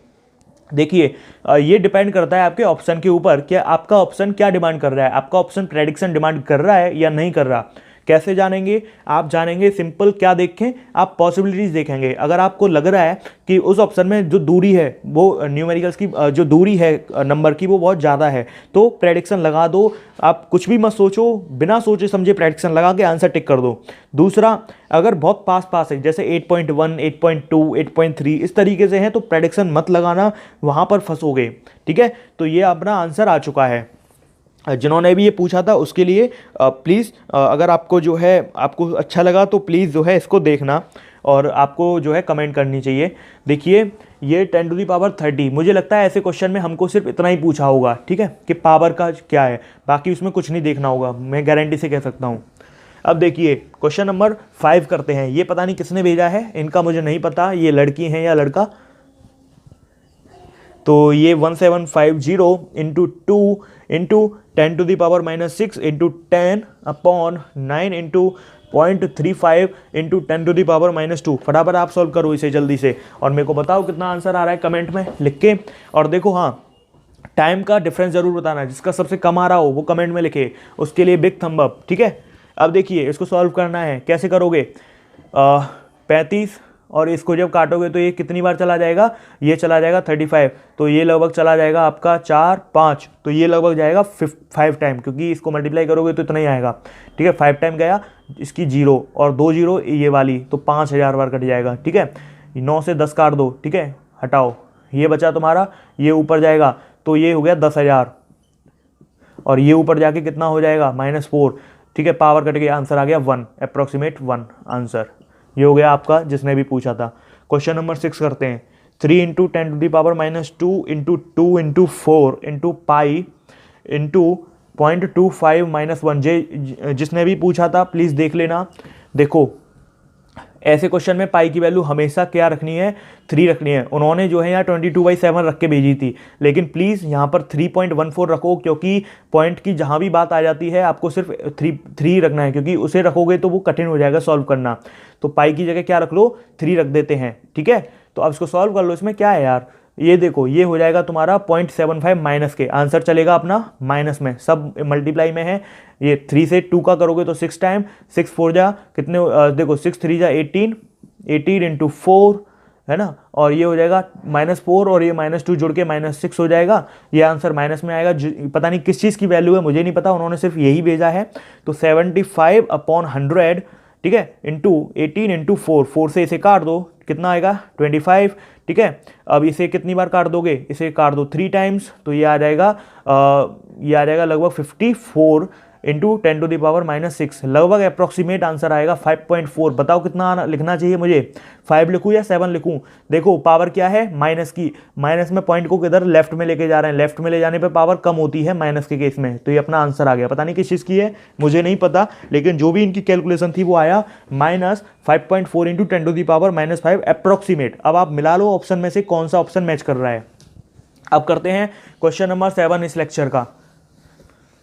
देखिए ये डिपेंड करता है आपके ऑप्शन के ऊपर, कि आपका ऑप्शन क्या डिमांड कर रहा है, आपका ऑप्शन प्रेडिक्शन डिमांड कर रहा है या नहीं कर रहा। कैसे जानेंगे, आप जानेंगे सिंपल, क्या देखें, आप पॉसिबिलिटीज़ देखेंगे। अगर आपको लग रहा है कि उस ऑप्शन में जो दूरी है वो न्यूमेरिकल्स की जो दूरी है नंबर की वो बहुत ज़्यादा है, तो प्रेडिक्शन लगा दो, आप कुछ भी मत सोचो, बिना सोचे समझे प्रेडिक्शन लगा के आंसर टिक कर दो। दूसरा, अगर बहुत पास है, जैसे 8.1 8.2 8.3 इस तरीके से है, तो प्रेडिक्शन मत लगाना, वहाँ पर फंसोगे। ठीक है, तो ये अपना आंसर आ चुका है। जिन्होंने भी ये पूछा था उसके लिए प्लीज़, अगर आपको जो है आपको अच्छा लगा तो प्लीज़ जो है इसको देखना, और आपको जो है कमेंट करनी चाहिए। देखिए ये 10 टू दी पावर 30, मुझे लगता है ऐसे क्वेश्चन में हमको सिर्फ इतना ही पूछा होगा। ठीक है, कि पावर का क्या है, बाकी उसमें कुछ नहीं देखना होगा, मैं गारंटी से कह सकता हूँ। अब देखिए क्वेश्चन नंबर 5 करते हैं। ये पता नहीं किसने भेजा है, इनका मुझे नहीं पता, ये लड़की हैं या लड़का। तो ये 1750 into 2 into 10 to the power minus 6 into 10 upon 9 into 0.35 into 10 to the power minus 2। फटाफट आप सॉल्व करो इसे जल्दी से, और मेरे को बताओ कितना आंसर आ रहा है कमेंट में लिख के। और देखो हाँ, टाइम का डिफरेंस जरूर बताना, जिसका सबसे कम आ रहा हो वो कमेंट में लिखे, उसके लिए बिग थंब अप। ठीक है, अब देखिए इसको सॉल्व करना है, कैसे करोगे, 35 और इसको जब काटोगे तो ये कितनी बार चला जाएगा, ये चला जाएगा 35, तो ये लगभग चला जाएगा आपका 4 5, तो ये लगभग जाएगा 5 टाइम, क्योंकि इसको मल्टीप्लाई करोगे तो इतना ही आएगा। ठीक है, 5 टाइम गया, इसकी 0 और 2 0 ये वाली, तो 5000 बार कट जाएगा। ठीक है, 9 से 10 काट दो, ठीक है, हटाओ, ये बचा तुम्हारा, ये ऊपर जाएगा तो ये हो गया 10,000, और ये ऊपर जाके कितना हो जाएगा -4। ठीक है, पावर कट गया, आंसर आ गया 1, अप्रॉक्सीमेट 1 आंसर। ये हो गया आपका, जिसने भी पूछा था। क्वेश्चन नंबर 6 करते हैं। 3 into 10 to the power minus 2 into 2 into 4 into pi into 0.25 minus 1। जिसने भी पूछा था प्लीज़ देख लेना। देखो ऐसे क्वेश्चन में पाई की वैल्यू हमेशा क्या रखनी है, 3 रखनी है। उन्होंने जो है यहाँ 22/7 रख के भेजी थी, लेकिन प्लीज़ यहाँ पर 3.14 रखो, क्योंकि पॉइंट की जहाँ भी बात आ जाती है आपको सिर्फ 3 रखना है, क्योंकि उसे रखोगे तो वो कठिन हो जाएगा सॉल्व करना। तो पाई की जगह क्या रख लो, 3 रख देते हैं, ठीक है। तो अब इसको सॉल्व कर लो। इसमें क्या है यार, ये देखो ये हो जाएगा तुम्हारा 0.75 माइनस के, आंसर चलेगा अपना माइनस में, सब मल्टीप्लाई में है। ये 3 से 2 का करोगे तो 6 टाइम, 6 4 जा कितने, देखो 6 3 जा 18, 18 इंटू 4 है ना, और ये हो जाएगा -4 और ये -2 जुड़ के -6 हो जाएगा। ये आंसर माइनस में आएगा। पता नहीं किस चीज़ की वैल्यू है, मुझे नहीं पता, उन्होंने सिर्फ यही भेजा है। तो 75/100, ठीक है, इंटू 18 इंटू 4, 4 से इसे काट दो, कितना आएगा 25, ठीक है। अब इसे कितनी बार काट दोगे, इसे काट दो 3 टाइम्स, तो ये आ जाएगा लगभग 54 इंटू 10⁻⁻6, लगभग अप्रॉक्सीमेट आंसर आएगा 5.4। बताओ कितना लिखना चाहिए मुझे, 5 लिखूँ या 7 लिखूँ। देखो पावर क्या है, माइनस की, माइनस में पॉइंट को किधर, लेफ्ट में लेके जा रहे हैं, लेफ्ट में ले जाने पे पावर कम होती है माइनस के केस में। तो ये अपना आंसर आ गया, पता नहीं किस चीज़ की है, मुझे नहीं पता, लेकिन जो भी इनकी कैलकुलेशन थी वो आया -5.4 इंटू 10⁻⁻5 अप्रॉक्सीमेट। अब आप मिला लो ऑप्शन में से कौन सा ऑप्शन मैच कर रहा है। अब करते हैं क्वेश्चन नंबर 7 इस लेक्चर का।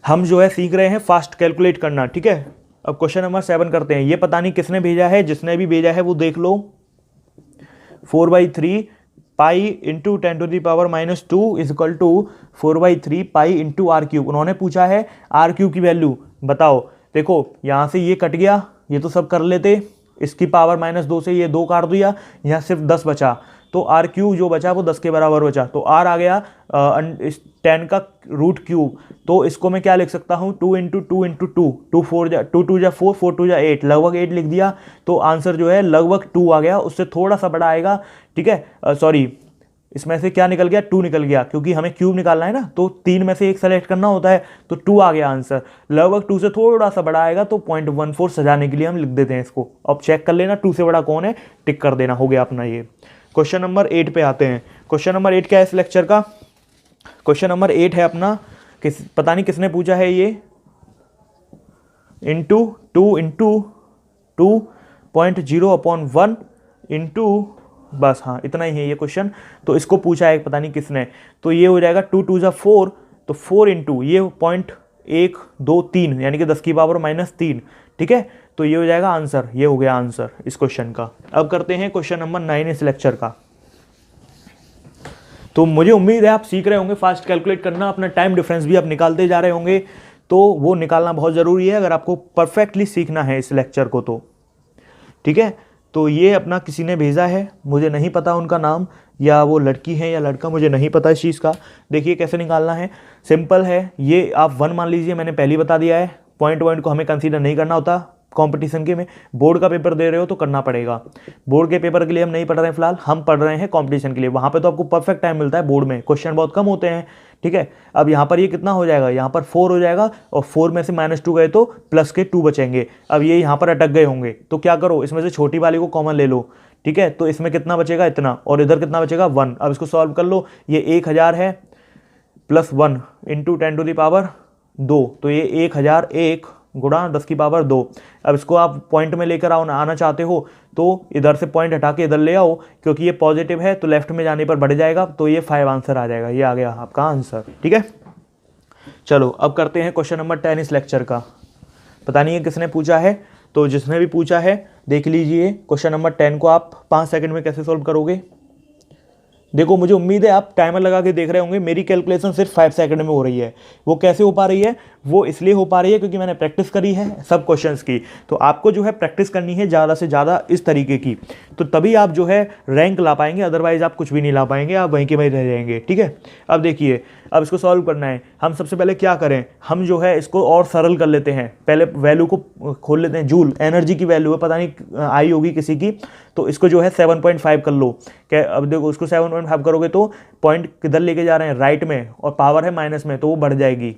हम जो है सीख रहे हैं फास्ट कैलकुलेट करना, ठीक है। अब क्वेश्चन नंबर 7 करते हैं। ये पता नहीं किसने भेजा है, जिसने भी भेजा है वो देख लो। 4/3 pi into 10⁻⁻2 is equal to 4/3 pi into r3। उन्होंने पूछा है r3 की वैल्यू बताओ। देखो यहाँ से ये कट गया, ये तो सब कर लेते, इसकी पावर -2 से ये 2 काट दिया, यहाँ सिर्फ 10 बचा, तो r3 जो बचा वो 10 के बराबर बचा। तो r आ गया 10 का रूट क्यूब। तो इसको मैं क्या लिख सकता हूँ, 2 इंटू 2 इंटू 2, 2 4 जा 2 2 जा 4, 4 2 जा 8, लगभग 8 लिख दिया। तो आंसर जो है लगभग 2 आ गया, उससे थोड़ा सा बड़ा आएगा, ठीक है। सॉरी, इसमें से क्या निकल गया, 2 निकल गया, क्योंकि हमें क्यूब निकालना है ना, तो 3 में से एक सेलेक्ट करना होता है। तो 2 आ गया आंसर, लगभग 2 से थोड़ा सा बड़ा आएगा, तो 0.14 सजाने के लिए हम लिख देते हैं इसको। अब चेक कर लेना 2 से बड़ा कौन है, टिक कर देना, हो गया अपना ये। क्वेश्चन नंबर 8 पे आते हैं। क्वेश्चन नंबर 8 क्या है इस लेक्चर का, क्वेश्चन नंबर 8 है अपना, पता नहीं किसने पूछा है ये, इंटू 2 इंटू 2.0/1 इंटू, बस हाँ इतना ही है ये क्वेश्चन। तो इसको पूछा है पता नहीं किसने, तो ये हो जाएगा 2 2 जा 4, तो 4 इंटू ये 0.123 यानी कि 10 की पावर -3, ठीक है। तो ये हो जाएगा आंसर, ये हो गया आंसर इस क्वेश्चन का। अब करते हैं क्वेश्चन नंबर 9 इस लेक्चर का। तो मुझे उम्मीद है आप सीख रहे होंगे फास्ट कैलकुलेट करना, अपना टाइम डिफरेंस भी आप निकालते जा रहे होंगे, तो वो निकालना बहुत ज़रूरी है अगर आपको परफेक्टली सीखना है इस लेक्चर को, तो ठीक है। तो ये अपना किसी ने भेजा है, मुझे नहीं पता उनका नाम, या वो लड़की है या लड़का, मुझे नहीं पता इस चीज़ का। देखिए कैसे निकालना है, सिंपल है, ये आप 1 मान लीजिए, मैंने पहले बता दिया है। पॉइंट को हमें कंसीडर नहीं करना होता कंपटीशन के में, बोर्ड का पेपर दे रहे हो तो करना पड़ेगा। बोर्ड के पेपर के लिए हम नहीं पढ़ रहे हैं फिलहाल, हम पढ़ रहे हैं कंपटीशन के लिए, वहाँ पे तो आपको परफेक्ट टाइम मिलता है, बोर्ड में क्वेश्चन बहुत कम होते हैं, ठीक है। अब यहाँ पर ये कितना हो जाएगा, यहाँ पर 4 हो जाएगा, और 4 में से -2 गए तो प्लस के 2 बचेंगे। अब ये यहाँ पर अटक गए होंगे, तो क्या करो, इसमें से छोटी वाली को कॉमन ले लो, ठीक है। तो इसमें कितना बचेगा, इतना, और इधर कितना बचेगा 1। अब इसको सॉल्व कर लो, ये 1000 है प्लस 1 इंटू 10⁻2, तो ये 1001 गुणा 10 की पावर 2। अब इसको आप पॉइंट में लेकर आना चाहते हो तो इधर से पॉइंट हटा के इधर ले आओ, क्योंकि ये पॉजिटिव है तो लेफ्ट में जाने पर बढ़ जाएगा, तो ये 5 आंसर आ जाएगा, ये आ गया आपका आंसर, ठीक है। चलो अब करते हैं क्वेश्चन नंबर 10 इस लेक्चर का। पता नहीं है किसने पूछा है, तो जिसने भी पूछा है देख लीजिए क्वेश्चन नंबर 10 को आप 5 सेकंड में कैसे सोल्व करोगे। देखो मुझे उम्मीद है आप टाइमर लगा के देख रहे होंगे, मेरी कैलकुलेशन सिर्फ 5 सेकंड में हो रही है। वो कैसे हो पा रही है, वो इसलिए हो पा रही है क्योंकि मैंने प्रैक्टिस करी है सब क्वेश्चंस की। तो आपको जो है प्रैक्टिस करनी है ज़्यादा से ज़्यादा इस तरीके की, तो तभी आप जो है रैंक ला पाएंगे, अदरवाइज आप कुछ भी नहीं ला पाएंगे, आप वहीं के वहीं रह जाएंगे, ठीक है। अब देखिए, अब इसको सॉल्व करना है, हम सबसे पहले क्या करें, हम जो है इसको और सरल कर लेते हैं। पहले वैल्यू को खोल लेते हैं, जूल एनर्जी की वैल्यू है, पता नहीं आई होगी किसी की, तो इसको जो है 7.5 कर लो। क्या, अब देखो उसको 7.5 करोगे तो पॉइंट किधर लेके जा रहे हैं, राइट में, और पावर है माइनस में, तो वो बढ़ जाएगी।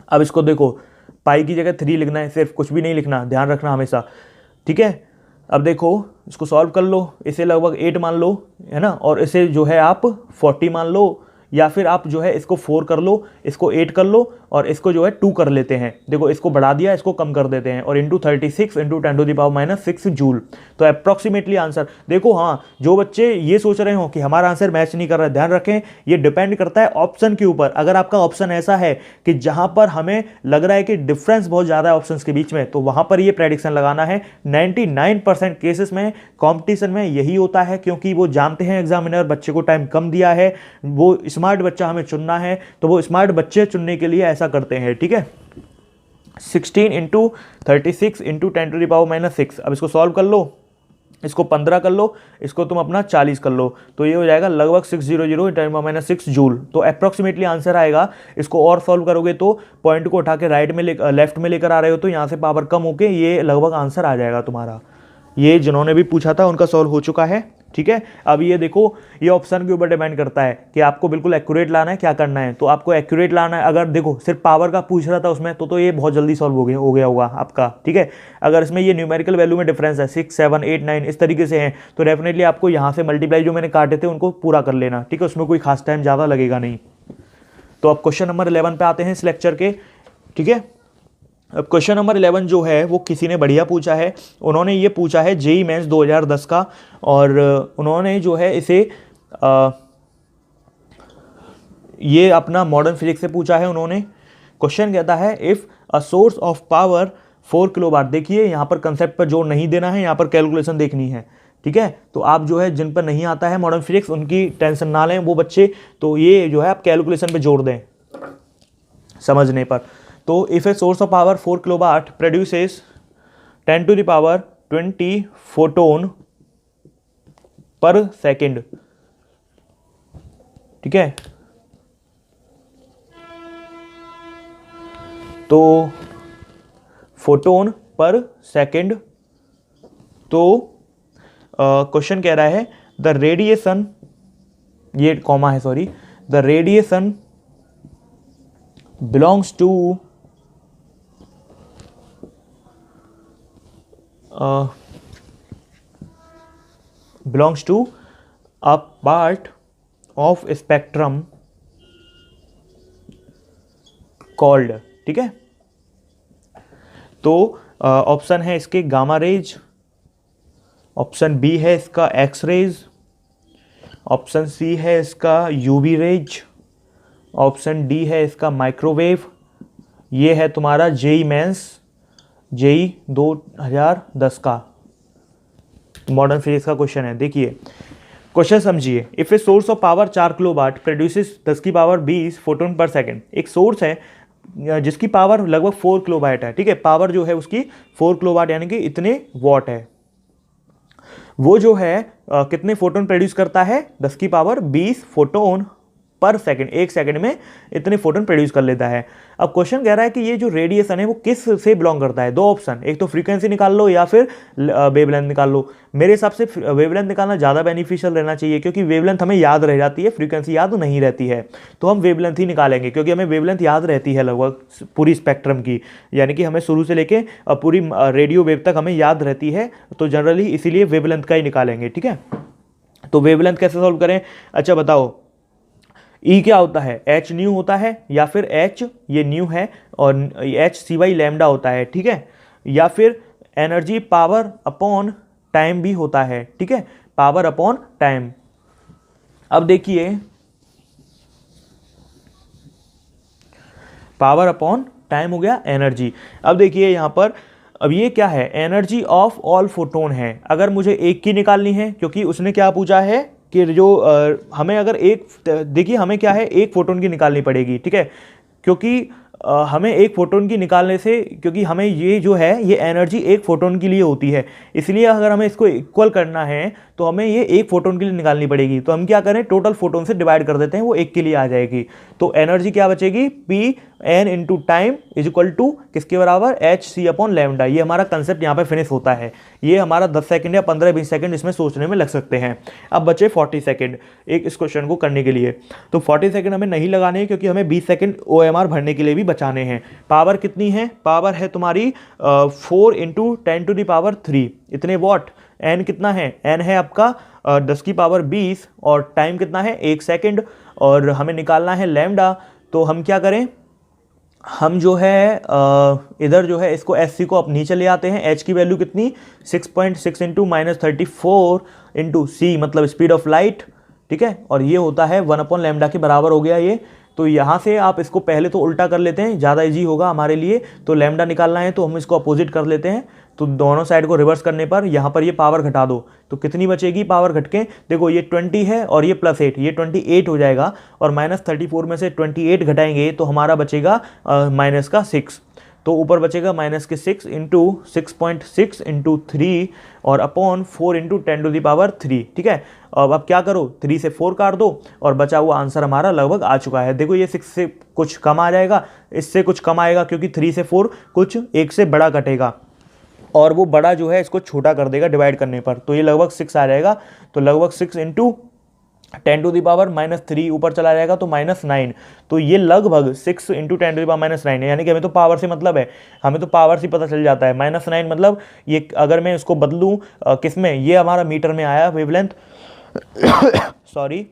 अब इसको देखो, पाई की जगह 3 लिखना है, सिर्फ कुछ भी नहीं लिखना, ध्यान रखना हमेशा, ठीक है। अब देखो इसको सॉल्व कर लो, इसे लगभग 8 मान लो, है ना, और इसे जो है आप 40 मान लो, या फिर आप जो है इसको 4 कर लो, इसको 8 कर लो, और इसको जो है 2 कर लेते हैं, देखो इसको बढ़ा दिया, इसको कम कर देते हैं, और इंटू 36 इंटू 10⁻⁻6 जूल। तो अप्रॉक्सीमेटली आंसर देखो। हाँ, जो बच्चे ये सोच रहे हो कि हमारा आंसर मैच नहीं कर रहा है, ध्यान रखें ये डिपेंड करता है ऑप्शन के ऊपर। अगर आपका ऑप्शन ऐसा है कि जहां पर हमें लग रहा है कि डिफरेंस बहुत ज़्यादा है ऑप्शंस के बीच में, तो वहां पर ये प्रेडिक्शन लगाना है। 99% केसेस में कंपटीशन में यही होता है, क्योंकि वो जानते हैं एग्जामिनर बच्चे को टाइम कम दिया है, वो स्मार्ट बच्चा हमें चुनना है, तो वो स्मार्ट बच्चे चुनने के लिए ऐसा करते हैं। ठीक है, 16 इंटू 36 इंटू 10⁻⁻6। अब इसको सॉल्व कर लो, इसको 15 कर लो, इसको तुम अपना 40 कर लो, तो ये हो जाएगा लगभग 600 10⁻⁻6 जूल। तो अप्रॉक्सीमेटली आंसर आएगा। इसको और सॉल्व करोगे तो पॉइंट को उठा के लेफ्ट में लेकर आ रहे हो, तो यहाँ से पावर कम होके ये लगभग आंसर आ जाएगा तुम्हारा। ये जिन्होंने भी पूछा था उनका सॉल्व हो चुका है। ठीक है, अब ये देखो, ये ऑप्शन के ऊपर डिपेंड करता है कि आपको बिल्कुल एक्यूरेट लाना है, क्या करना है। तो आपको एक्यूरेट लाना है। अगर देखो सिर्फ पावर का पूछ रहा था उसमें, तो ये बहुत जल्दी सॉल्व हो गया होगा आपका। ठीक है, अगर इसमें ये न्यूमेरिकल वैल्यू में डिफरेंस है 6 7 8 9 इस तरीके से है, तो डेफिनेटली आपको यहाँ से मल्टीप्लाई जो मैंने काटे थे उनको पूरा कर लेना। ठीक है, उसमें कोई खास टाइम ज़्यादा लगेगा नहीं। तो अब क्वेश्चन नंबर 11 पे आते हैं इस लेक्चर के। ठीक है, अब क्वेश्चन नंबर 11 जो है वो किसी ने बढ़िया पूछा है। उन्होंने ये पूछा है जेई मेंस 2010 का, और उन्होंने जो है इसे ये अपना मॉडर्न फिजिक्स से पूछा है। उन्होंने क्वेश्चन कहता है if a source of power 4 kilowatt. देखिए यहाँ पर कंसेप्ट पर जोर नहीं देना है, यहाँ पर कैलकुलेशन देखनी है। ठीक है, तो आप जो है जिन पर नहीं आता है मॉडर्न फिजिक्स उनकी टेंशन ना लें वो बच्चे, तो ये जो है आप कैलकुलेशन पे जोर दें समझने पर। तो if a source of power 4 kilowatt produces 10⁻20 photon पर सेकेंड। ठीक है, तो फोटोन पर सेकेंड। तो क्वेश्चन कह रहा है द रेडिएशन, ये कॉमा है sorry, the radiation belongs to a part of spectrum called। ठीक है, तो ऑप्शन है इसके गामा रेज, ऑप्शन बी है इसका एक्स रेज, ऑप्शन सी है इसका यूवी रेज, ऑप्शन डी है इसका माइक्रोवेव। ये है तुम्हारा जेई मेंस जेई 2010 का मॉडर्न फिजिक्स का क्वेश्चन है। देखिए क्वेश्चन समझिए। If a source of power 4 kilowatt produces 10⁻20 photon पर सेकेंड। एक सोर्स है जिसकी पावर लगभग 4 किलोवाट है। ठीक है, पावर जो है उसकी 4 किलोवाट यानी कि इतने वॉट है। वो जो है कितने फोटोन प्रोड्यूस करता है, 10⁻20 फोटोन पर सेकंड, एक सेकंड में इतने फोटोन प्रोड्यूस कर लेता है। अब क्वेश्चन कह रहा है कि ये जो रेडिएशन है वो किस से बिलोंग करता है। दो ऑप्शन, एक तो फ्रीक्वेंसी निकाल लो या फिर वेवलेंथ निकाल लो। मेरे हिसाब से वेवलेंथ निकालना ज़्यादा बेनिफिशियल रहना चाहिए, क्योंकि वेवलेंथ हमें याद रह जाती है, फ्रीक्वेंसी याद नहीं रहती है। तो हम वेवलेंथ ही निकालेंगे, क्योंकि हमें वेवलेंथ याद रहती है लगभग पूरी स्पेक्ट्रम की, यानी कि हमें शुरू से लेके पूरी रेडियो वेव तक हमें याद रहती है। तो जनरली इसीलिए वेवलेंथ का ही निकालेंगे। ठीक है, तो वेवलेंथ कैसे सॉल्व करें। अच्छा बताओ, ई क्या होता है, एच न्यू होता है, या फिर एच ये न्यू है और एच सी वाई लैम्डा होता है। ठीक है, या फिर एनर्जी पावर अपॉन टाइम भी होता है। ठीक है, पावर अपॉन टाइम। अब देखिए पावर अपॉन टाइम हो गया एनर्जी। अब देखिए यहां पर, अब ये क्या है, एनर्जी ऑफ ऑल फोटोन है। अगर मुझे एक की निकालनी है, क्योंकि उसने क्या पूछा है कि जो हमें अगर एक, देखिए हमें क्या है, एक फोटोन की निकालनी पड़ेगी। ठीक है, क्योंकि हमें एक फोटोन की निकालने से, क्योंकि हमें ये जो है ये एनर्जी एक फोटोन के लिए होती है, इसलिए अगर हमें इसको इक्वल करना है तो हमें ये एक फोटोन के लिए निकालनी पड़ेगी। तो हम क्या करें, टोटल फोटोन से डिवाइड कर देते हैं, वो एक के लिए आ जाएगी। तो एनर्जी क्या बचेगी, P N into time is equal to किसके बराबर, एच सी अपॉन लैम्डा। ये हमारा कंसेप्ट यहाँ पे फिनिश होता है। ये हमारा 10 सेकंड या 15-20 सेकंड इसमें सोचने में लग सकते हैं। अब बचे 40 सेकंड एक इस क्वेश्चन को करने के लिए। तो 40 सेकंड हमें नहीं लगाने हैं, क्योंकि हमें 20 सेकंड OMR भरने के लिए भी बचाने हैं। पावर कितनी है, पावर है तुम्हारी 4 इंटू 10⁻3 इतने वॉट। एन कितना है, एन है आपका 10⁻20 और टाइम कितना है 1 सेकंड, और हमें निकालना है लैम्डा। तो हम क्या करें, हम जो है इधर जो है इसको एस सी को अब नीचे ले आते हैं। एच की वैल्यू कितनी 6.6 इंटू -34 इंटू सी मतलब स्पीड ऑफ लाइट, ठीक है, और ये होता है 1/λ के बराबर हो गया ये। तो यहाँ से आप इसको पहले तो उल्टा कर लेते हैं, ज़्यादा इजी होगा हमारे लिए। तो लैम्डा निकालना है तो हम इसको अपोजिट कर लेते हैं। तो दोनों साइड को रिवर्स करने पर यहाँ पर ये पावर घटा दो तो कितनी बचेगी पावर घट के, देखो ये 20 है और ये +8, ये 28 हो जाएगा। और -34 में से 28 घटाएंगे तो हमारा बचेगा माइनस का 6। तो ऊपर बचेगा -6 इंटू 6.6 इंटू 3 और अपॉन 4 इंटू 10⁻3, ठीक है। अब क्या करो 3 से 4 काट दो और बचा हुआ आंसर हमारा लगभग आ चुका है। देखो ये 6 से कुछ कम आ जाएगा, इससे कुछ कम आएगा क्योंकि 3 से 4 कुछ एक से बड़ा कटेगा और वो बड़ा जो है इसको छोटा कर देगा डिवाइड करने पर। तो ये लगभग 6 आ जाएगा। तो लगभग 6 इंटू 10⁻³ ऊपर चला जाएगा तो -9। तो ये लगभग 6 इंटू 10⁻⁹ है, यानी कि हमें तो पावर से मतलब है, हमें तो पावर से पता चल जाता है। -9 मतलब ये अगर मैं इसको बदलूँ किस में, ये हमारा मीटर में आया वेवलेंथ सॉरी।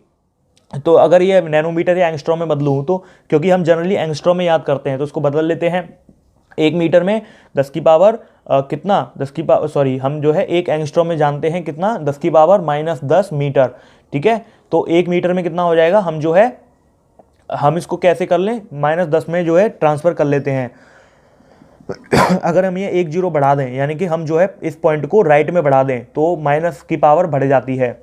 तो अगर ये नैनोमीटर या एंगस्ट्रॉम में बदलूँ तो, क्योंकि हम जनरली एंगस्ट्रॉम में याद करते हैं तो उसको बदल लेते हैं। 1 मीटर में 10 की पावर कितना, 10 की पावर सॉरी, हम जो है 1 एंगस्ट्रॉम में जानते हैं कितना, 10 की पावर -10 मीटर, ठीक है। तो 1 मीटर में कितना हो जाएगा, हम जो है हम इसको कैसे कर लें, -10 में जो है ट्रांसफ़र कर लेते हैं। अगर हम ये 1 0 बढ़ा दें, यानी कि हम जो है इस पॉइंट को राइट में बढ़ा दें तो माइनस की पावर बढ़ जाती है,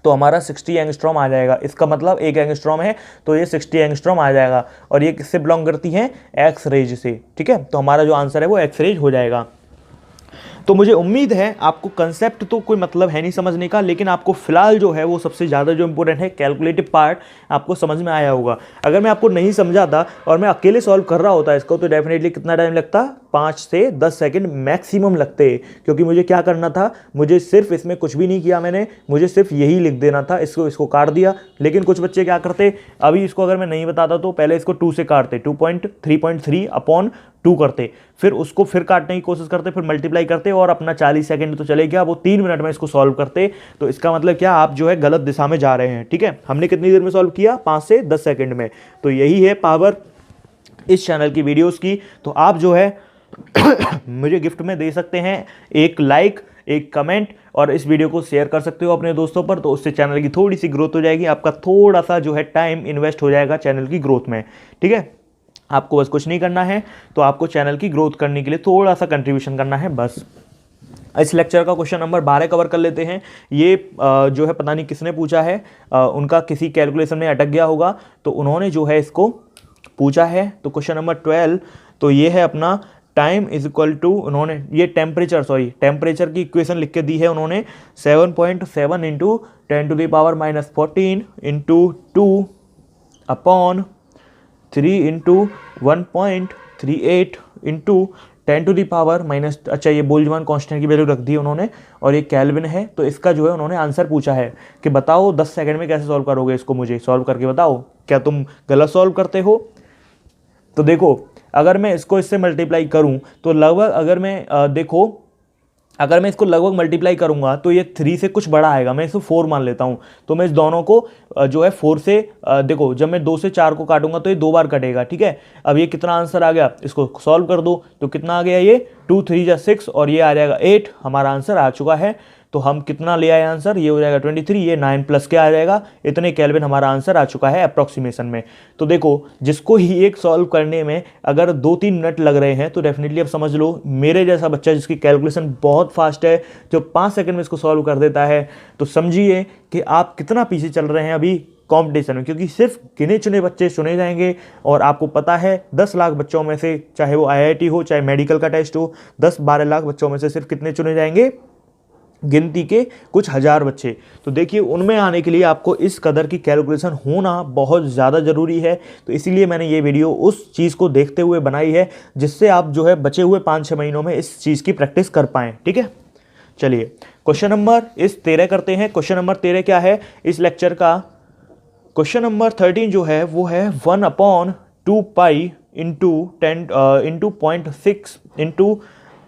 तो हमारा 60 एंगस्ट्रॉम आ जाएगा। इसका मतलब 1 एंगस्ट्रॉम है तो ये 60 एंगस्ट्रॉम आ जाएगा। और ये किससे बिलोंग करती हैं, एक्स रेज से, ठीक है। तो हमारा जो आंसर है वो एक्स रेज हो जाएगा। तो मुझे उम्मीद है आपको कंसेप्ट तो कोई मतलब है नहीं समझने का, लेकिन आपको फिलहाल जो है वो सबसे ज़्यादा जो इंपॉर्टेंट है कैलकुलेटिव पार्ट आपको समझ में आया होगा। अगर मैं आपको नहीं समझाता और मैं अकेले सॉल्व कर रहा होता इसको तो डेफिनेटली कितना टाइम लगता, 5 से 10 सेकंड मैक्सिमम लगते। क्योंकि मुझे क्या करना था, मुझे सिर्फ इसमें कुछ भी नहीं किया मैंने, मुझे सिर्फ यही लिख देना था, इसको काट दिया। लेकिन कुछ बच्चे क्या करते, अभी इसको अगर मैं नहीं बताता तो पहले इसको 2 से काटते, 2.3.3/2 करते, फिर उसको फिर काटने की कोशिश करते, फिर मल्टीप्लाई करते और अपना 40 सेकंड तो चले गया, वो 3 मिनट में इसको सॉल्व करते। तो इसका मतलब क्या, आप जो है गलत दिशा में जा रहे हैं, ठीक है। हमने कितनी देर में सॉल्व किया, 5 से 10 सेकंड में। तो यही है पावर इस चैनल की वीडियोस की। तो आप जो है मुझे गिफ्ट में दे सकते हैं एक लाइक, एक कमेंट और इस वीडियो को शेयर कर सकते हो अपने दोस्तों पर। तो उससे चैनल की थोड़ी सी ग्रोथ हो जाएगी, आपका थोड़ा सा जो है टाइम इन्वेस्ट हो जाएगा चैनल की ग्रोथ में, ठीक है। आपको बस कुछ नहीं करना है, तो आपको चैनल की ग्रोथ करने के लिए थोड़ा सा कंट्रीब्यूशन करना है बस। इस लेक्चर का क्वेश्चन नंबर 12 कवर कर लेते हैं। ये जो है पता नहीं किसने पूछा है, उनका किसी कैलकुलेशन में अटक गया होगा तो उन्होंने जो है इसको पूछा है। तो क्वेश्चन नंबर 12 तो ये है अपना, टाइम इज इक्वल टू, उन्होंने ये टेम्परेचर की इक्वेशन लिख के दी है उन्होंने, 7.7 into 10⁻⁻14 into 2 upon 3 into 1.38 into 10⁻⁻, अच्छा ये बोल्ट्जमान कांस्टेंट की वैल्यू रख दी उन्होंने और ये केल्विन है। तो इसका जो है उन्होंने आंसर पूछा है कि बताओ 10 सेकंड में कैसे सॉल्व करोगे इसको, मुझे सॉल्व करके बताओ, क्या तुम गलत सॉल्व करते हो। तो देखो अगर मैं इसको इससे मल्टीप्लाई करूं तो लगभग, अगर मैं देखो अगर मैं इसको लगभग मल्टीप्लाई करूंगा तो ये 3 से कुछ बड़ा आएगा, मैं इसको 4 मान लेता हूं। तो मैं इस दोनों को जो है 4 से देखो, जब मैं 2 से 4 को काटूंगा तो ये 2 बार कटेगा, ठीक है। अब ये कितना आंसर आ गया, इसको सॉल्व कर दो तो कितना आ गया, ये 2 3 जा 6 और ये आ जाएगा 8, हमारा आंसर आ चुका है। तो हम कितना ले आए आंसर, ये हो जाएगा 23, ये 9 प्लस क्या आ जाएगा, इतने केल्विन हमारा आंसर आ चुका है अप्रॉक्सीमेशन में। तो देखो जिसको ही एक सॉल्व करने में अगर 2-3 मिनट लग रहे हैं तो डेफिनेटली अब समझ लो मेरे जैसा बच्चा जिसकी कैलकुलेशन बहुत फास्ट है, जो 5 सेकंड में इसको सॉल्व कर देता है, तो समझिए कि आप कितना पीछे चल रहे हैं अभी कंपटीशन में। क्योंकि सिर्फ गिने चुने बच्चे चुने जाएंगे और आपको पता है 10 लाख बच्चों में से, चाहे वो IIT हो चाहे मेडिकल का टेस्ट हो, 10-12 लाख बच्चों में से सिर्फ कितने चुने जाएंगे, गिनती के कुछ हजार बच्चे। तो देखिए उनमें आने के लिए आपको इस कदर की कैलकुलेशन होना बहुत ज़्यादा ज़रूरी है। तो इसीलिए मैंने ये वीडियो उस चीज़ को देखते हुए बनाई है जिससे आप जो है बचे हुए 5-6 महीनों में इस चीज़ की प्रैक्टिस कर पाएँ, ठीक है। चलिए क्वेश्चन नंबर 13 करते हैं। क्वेश्चन नंबर 13 क्या है इस लेक्चर का, क्वेश्चन नंबर 13 जो है वो है 1/2 पाई इंटू 0.6 इंटू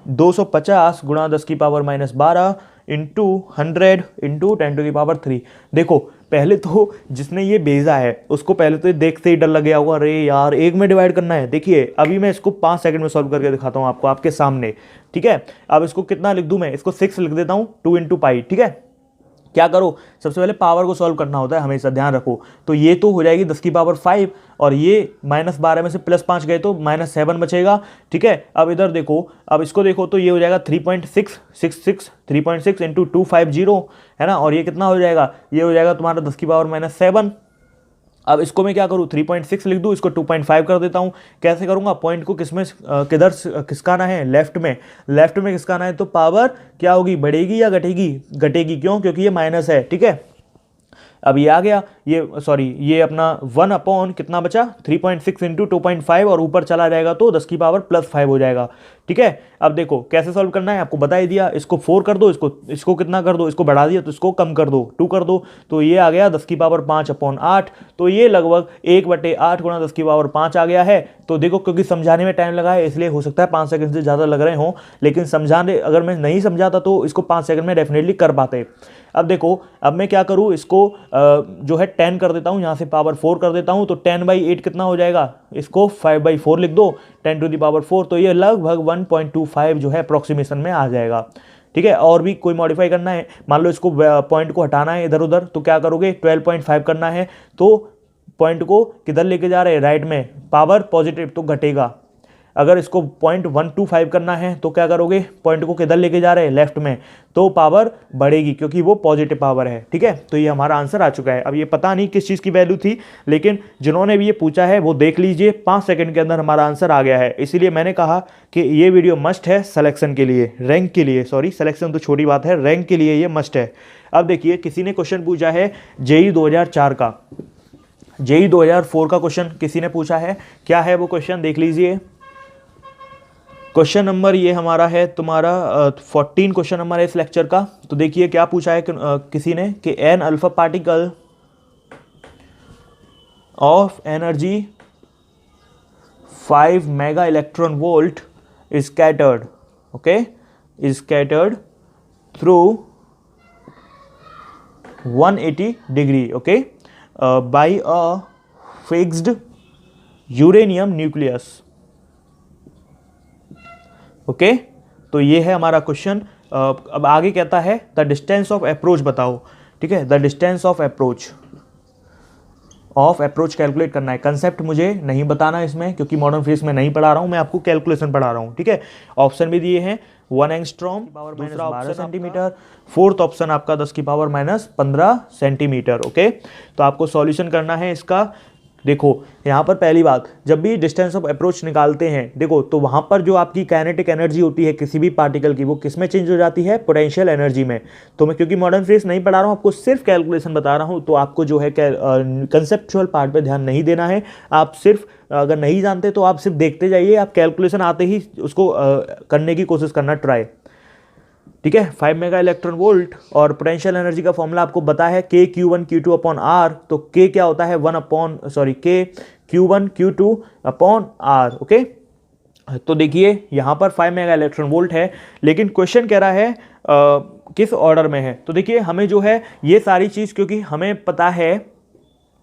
250 गुणा 10⁻⁻12 इंटू 100 इंटू 10⁻3। देखो पहले तो जिसने ये भेजा है उसको पहले तो देखते ही डर लग गया होगा, अरे यार 1 में डिवाइड करना है। देखिए अभी मैं इसको 5 सेकंड में सॉल्व करके दिखाता हूँ आपको आपके सामने, ठीक है। अब इसको कितना लिख दूँ मैं, इसको 6 लिख देता हूँ, 2 × पाई, ठीक है। क्या करो, सबसे पहले पावर को सॉल्व करना होता है, हमेशा ध्यान रखो। तो ये तो हो जाएगी 10⁻5 और ये -12 में से +5 गए तो -7 बचेगा, ठीक है। अब इधर देखो, अब इसको देखो तो ये हो जाएगा 3.666 3.6 × 250 है ना, और ये कितना हो जाएगा, ये हो जाएगा तुम्हारा 10⁻7। अब इसको मैं क्या करूँ, 3.6 लिख दूँ, इसको 2.5 कर देता हूँ। कैसे करूँगा, पॉइंट को किसमें किधर खिसकाना है, लेफ्ट में, लेफ्ट में खिसकाना है तो पावर क्या होगी, बढ़ेगी या घटेगी, घटेगी। क्यों, क्योंकि ये माइनस है, ठीक है। अब ये आ गया, ये सॉरी ये अपना 1 कितना बचा, 3.6 × 2.5 और ऊपर चला जाएगा तो 10⁻+5 हो जाएगा, ठीक है। अब देखो कैसे सॉल्व करना है, आपको बता ही दिया। इसको 4 कर दो, इसको कितना कर दो, इसको बढ़ा दिया तो इसको कम कर दो, 2 कर दो, तो ये आ गया 10⁻5/8। तो ये लगभग 1/8 × 10⁻5 आ गया है। तो देखो क्योंकि समझाने में टाइम लगा है इसलिए हो सकता है 5 सेकंड से ज़्यादा लग रहे हों, लेकिन समझाने अगर मैं नहीं समझाता तो इसको 5 सेकंड में डेफिनेटली कर पाते। अब देखो, अब मैं क्या करूँ, इसको जो है 10 कर देता हूँ, यहाँ से पावर 4 कर देता हूँ, तो 10/8 कितना हो जाएगा, इसको 5/4 लिख दो, 10⁻4। तो ये लगभग 1.25 जो है अप्रॉक्सीमेशन में आ जाएगा, ठीक है। और भी कोई मॉडिफाई करना है, मान लो इसको पॉइंट को हटाना है इधर उधर, तो क्या करोगे, 12.5 करना है, तो पॉइंट को किधर लेके जा रहे हैं, राइट में, पावर पॉजिटिव तो घटेगा। अगर इसको 0.125 करना है तो क्या करोगे, पॉइंट को किधर लेके जा रहे हैं, लेफ्ट में, तो पावर बढ़ेगी क्योंकि वो पॉजिटिव पावर है, ठीक है। तो ये हमारा आंसर आ चुका है। अब ये पता नहीं किस चीज़ की वैल्यू थी, लेकिन जिन्होंने भी ये पूछा है वो देख लीजिए, 5 सेकंड के अंदर हमारा आंसर आ गया है। इसीलिए मैंने कहा कि ये वीडियो मस्ट है सिलेक्शन के लिए, रैंक के लिए, सॉरी सिलेक्शन तो छोटी बात है, रैंक के लिए ये मस्ट है। अब देखिए किसी ने क्वेश्चन पूछा है JEE 2004 का, JEE 2004 का क्वेश्चन किसी ने पूछा है। क्या है वो क्वेश्चन, देख लीजिए। क्वेश्चन नंबर ये हमारा है तुम्हारा 14 क्वेश्चन नंबर है इस लेक्चर का। तो देखिए क्या पूछा है किसी ने कि an alpha particle of energy 5 mega electron volt is scattered, okay, is scattered through 180 degree, okay, by a fixed uranium nucleus, okay. तो ये है हमारा क्वेश्चन। अब आगे कहता है द डिस्टेंस ऑफ अप्रोच बताओ, ठीक है। The distance of approach calculate करना है। कंसेप्ट मुझे नहीं बताना इसमें क्योंकि मॉडर्न फिजिक्स में नहीं पढ़ा रहा हूँ, मैं आपको कैलकुलेशन पढ़ा रहा हूँ, ठीक है। ऑप्शन भी दिए हैं 1 एंगस्ट्रॉम, दूसरा 12 सेंटीमीटर, फोर्थ ऑप्शन आपका 10⁻15 सेंटीमीटर, ओके। तो आपको सॉल्यूशन करना है इसका। देखो यहाँ पर पहली बात, जब भी डिस्टेंस ऑफ अप्रोच निकालते हैं, देखो तो वहाँ पर जो आपकी काइनेटिक एनर्जी होती है किसी भी पार्टिकल की, वो किस में चेंज हो जाती है, पोटेंशियल एनर्जी में। तो मैं क्योंकि मॉडर्न फिजिक्स नहीं पढ़ा रहा हूँ, आपको सिर्फ कैलकुलेशन बता रहा हूँ, तो आपको जो है कंसेप्चुअल पार्ट पे ध्यान नहीं देना है। आप सिर्फ अगर नहीं जानते तो आप सिर्फ देखते जाइए, आप कैलकुलेशन आते ही उसको करने की कोशिश करना ट्राई, ठीक है। 5 मेगा इलेक्ट्रॉन वोल्ट और पोटेंशियल एनर्जी का फॉर्मूला आपको पता है K Q1 Q2/R। तो K क्या होता है, K Q1 Q2/R, ओके। तो देखिए यहाँ पर 5 मेगा इलेक्ट्रॉन वोल्ट है, लेकिन क्वेश्चन कह रहा है किस ऑर्डर में है। तो देखिए हमें जो है ये सारी चीज़, क्योंकि हमें पता है,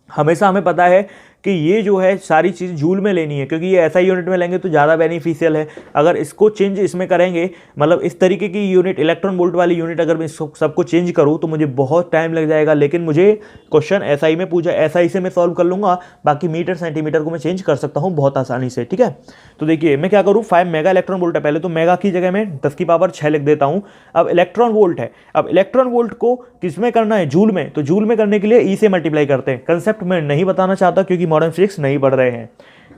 हमेशा हमें पता है कि ये जो है सारी चीज़ जूल में लेनी है, क्योंकि ये ऐसा यूनिट में लेंगे तो ज़्यादा बेनिफिशियल है। अगर इसको चेंज इसमें करेंगे, मतलब इस तरीके की यूनिट, इलेक्ट्रॉन वोल्ट वाली यूनिट अगर मैं इसको सबको चेंज करूँ तो मुझे बहुत टाइम लग जाएगा। लेकिन मुझे क्वेश्चन SI में पूछा, SI से मैं सॉल्व कर लूँगा, बाकी मीटर सेंटीमीटर को मैं चेंज कर सकता हूँ बहुत आसानी से, ठीक है। तो देखिए मैं क्या करूँ, 5 मेगा इलेक्ट्रॉन वोल्ट है, पहले तो मेगा की जगह मैं 10⁻6 लिख देता हूँ। अब इलेक्ट्रॉन वोल्ट है, अब इलेक्ट्रॉन वोल्ट को किस में करना है, जूल में। तो जूल में करने के लिए E से मल्टीप्लाई करते हैं। कंसेप्ट मैं नहीं बताना चाहता क्योंकि मॉडर्न फिजिक्स नहीं पढ़ रहे हैं।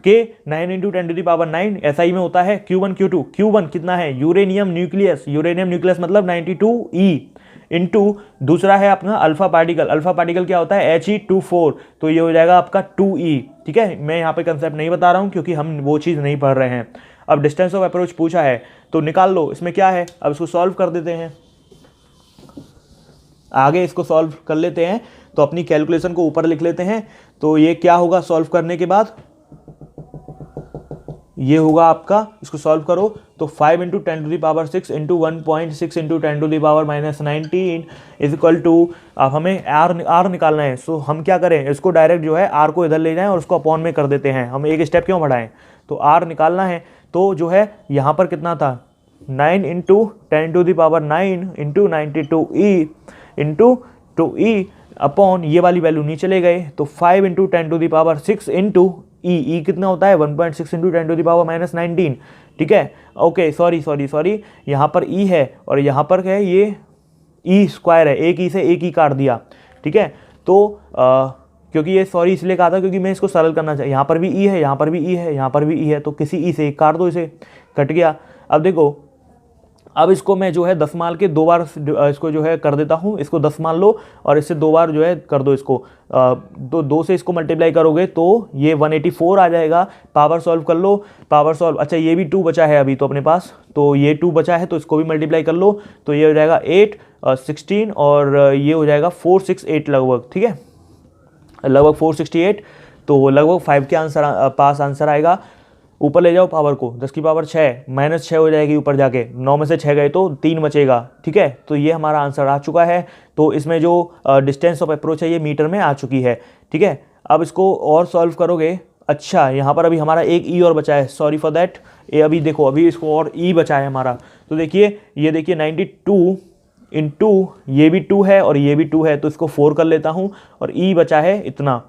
के 9 × 10⁻9 SI में होता है Q1 Q2। Q1 कितना है, यूरेनियम न्यूक्लियस, यूरेनियम न्यूक्लियस मतलब 92E इंटू दूसरा है अपना अल्फा पार्टिकल। अल्फा पार्टिकल क्या होता है, He24, तो ये हो जाएगा आपका 2E, ठीक है। मैं यहाँ पे कंसेप्ट नहीं बता रहा हूँ क्योंकि हम वो चीज़ नहीं पढ़ रहे हैं। अब डिस्टेंस ऑफ अप्रोच पूछा है तो निकाल लो, इसमें क्या है, अब इसको सॉल्व कर देते हैं, आगे इसको सॉल्व कर लेते हैं। तो अपनी कैलकुलेशन को ऊपर लिख लेते हैं। तो ये क्या होगा सॉल्व करने के बाद, ये होगा आपका, इसको सॉल्व करो तो 5 into 10⁻6 into 1.6 into 10⁻−19 is equal to, अब हमें आर निकालना है। सो हम क्या करें, इसको डायरेक्ट जो है आर को इधर ले जाएं और उसको अपॉन में कर देते हैं। हम एक स्टेप क्यों बढ़ाएं, तो आर निकालना है। तो जो है यहाँ पर कितना था, 9 into 10⁻9 into 92e into 2e upon ये वाली वैल्यू नीचे ले गए, तो 5 इंटू 10⁻6 इंटू ई कितना होता है 1.6 इंटू 10⁻−19। ठीक है, ओके सॉरी यहाँ पर ई है और यहाँ पर क्या है, ये ई स्क्वायर है, एक ई से एक ई काट दिया। ठीक है, तो क्योंकि ये सॉरी इसलिए कहा था क्योंकि मैं इसको सरल करना चाहिए, यहाँ पर भी ई है, यहाँ पर भी ई है, यहाँ पर भी ई है, तो किसी ई से एक काट दो, इसे कट गया। अब देखो, अब इसको मैं जो है 10 मान के 2 बार इसको जो है कर देता हूँ, इसको 10 मान लो और इससे 2 बार जो है कर दो इसको, तो 2 से इसको मल्टीप्लाई करोगे तो ये 184 आ जाएगा। पावर सॉल्व कर लो, पावर सॉल्व, अच्छा ये भी 2 बचा है अभी तो अपने पास, तो ये 2 बचा है तो इसको भी मल्टीप्लाई कर लो, तो ये हो जाएगा 8 16 और ये हो जाएगा 468 लगभग। ठीक है, लगभग 468, तो लगभग 5 के पास आंसर आएगा। ऊपर ले जाओ पावर को, 10 की पावर 6 -6 हो जाएगी ऊपर जाके, 9 में से 6 गए तो 3 बचेगा। ठीक है, तो ये हमारा आंसर आ चुका है। तो इसमें जो डिस्टेंस ऑफ अप्रोच है ये मीटर में आ चुकी है। ठीक है, अब इसको और सॉल्व करोगे, अच्छा यहाँ पर अभी हमारा एक ई और बचा है, सॉरी फॉर दैट, ये अभी देखो अभी इसको और ई बचा है हमारा, तो देखिए ये देखिए 92 इंटू ये भी 2 है और ये भी 2 है, तो इसको 4 कर लेता हूँ और ई बचा है इतना।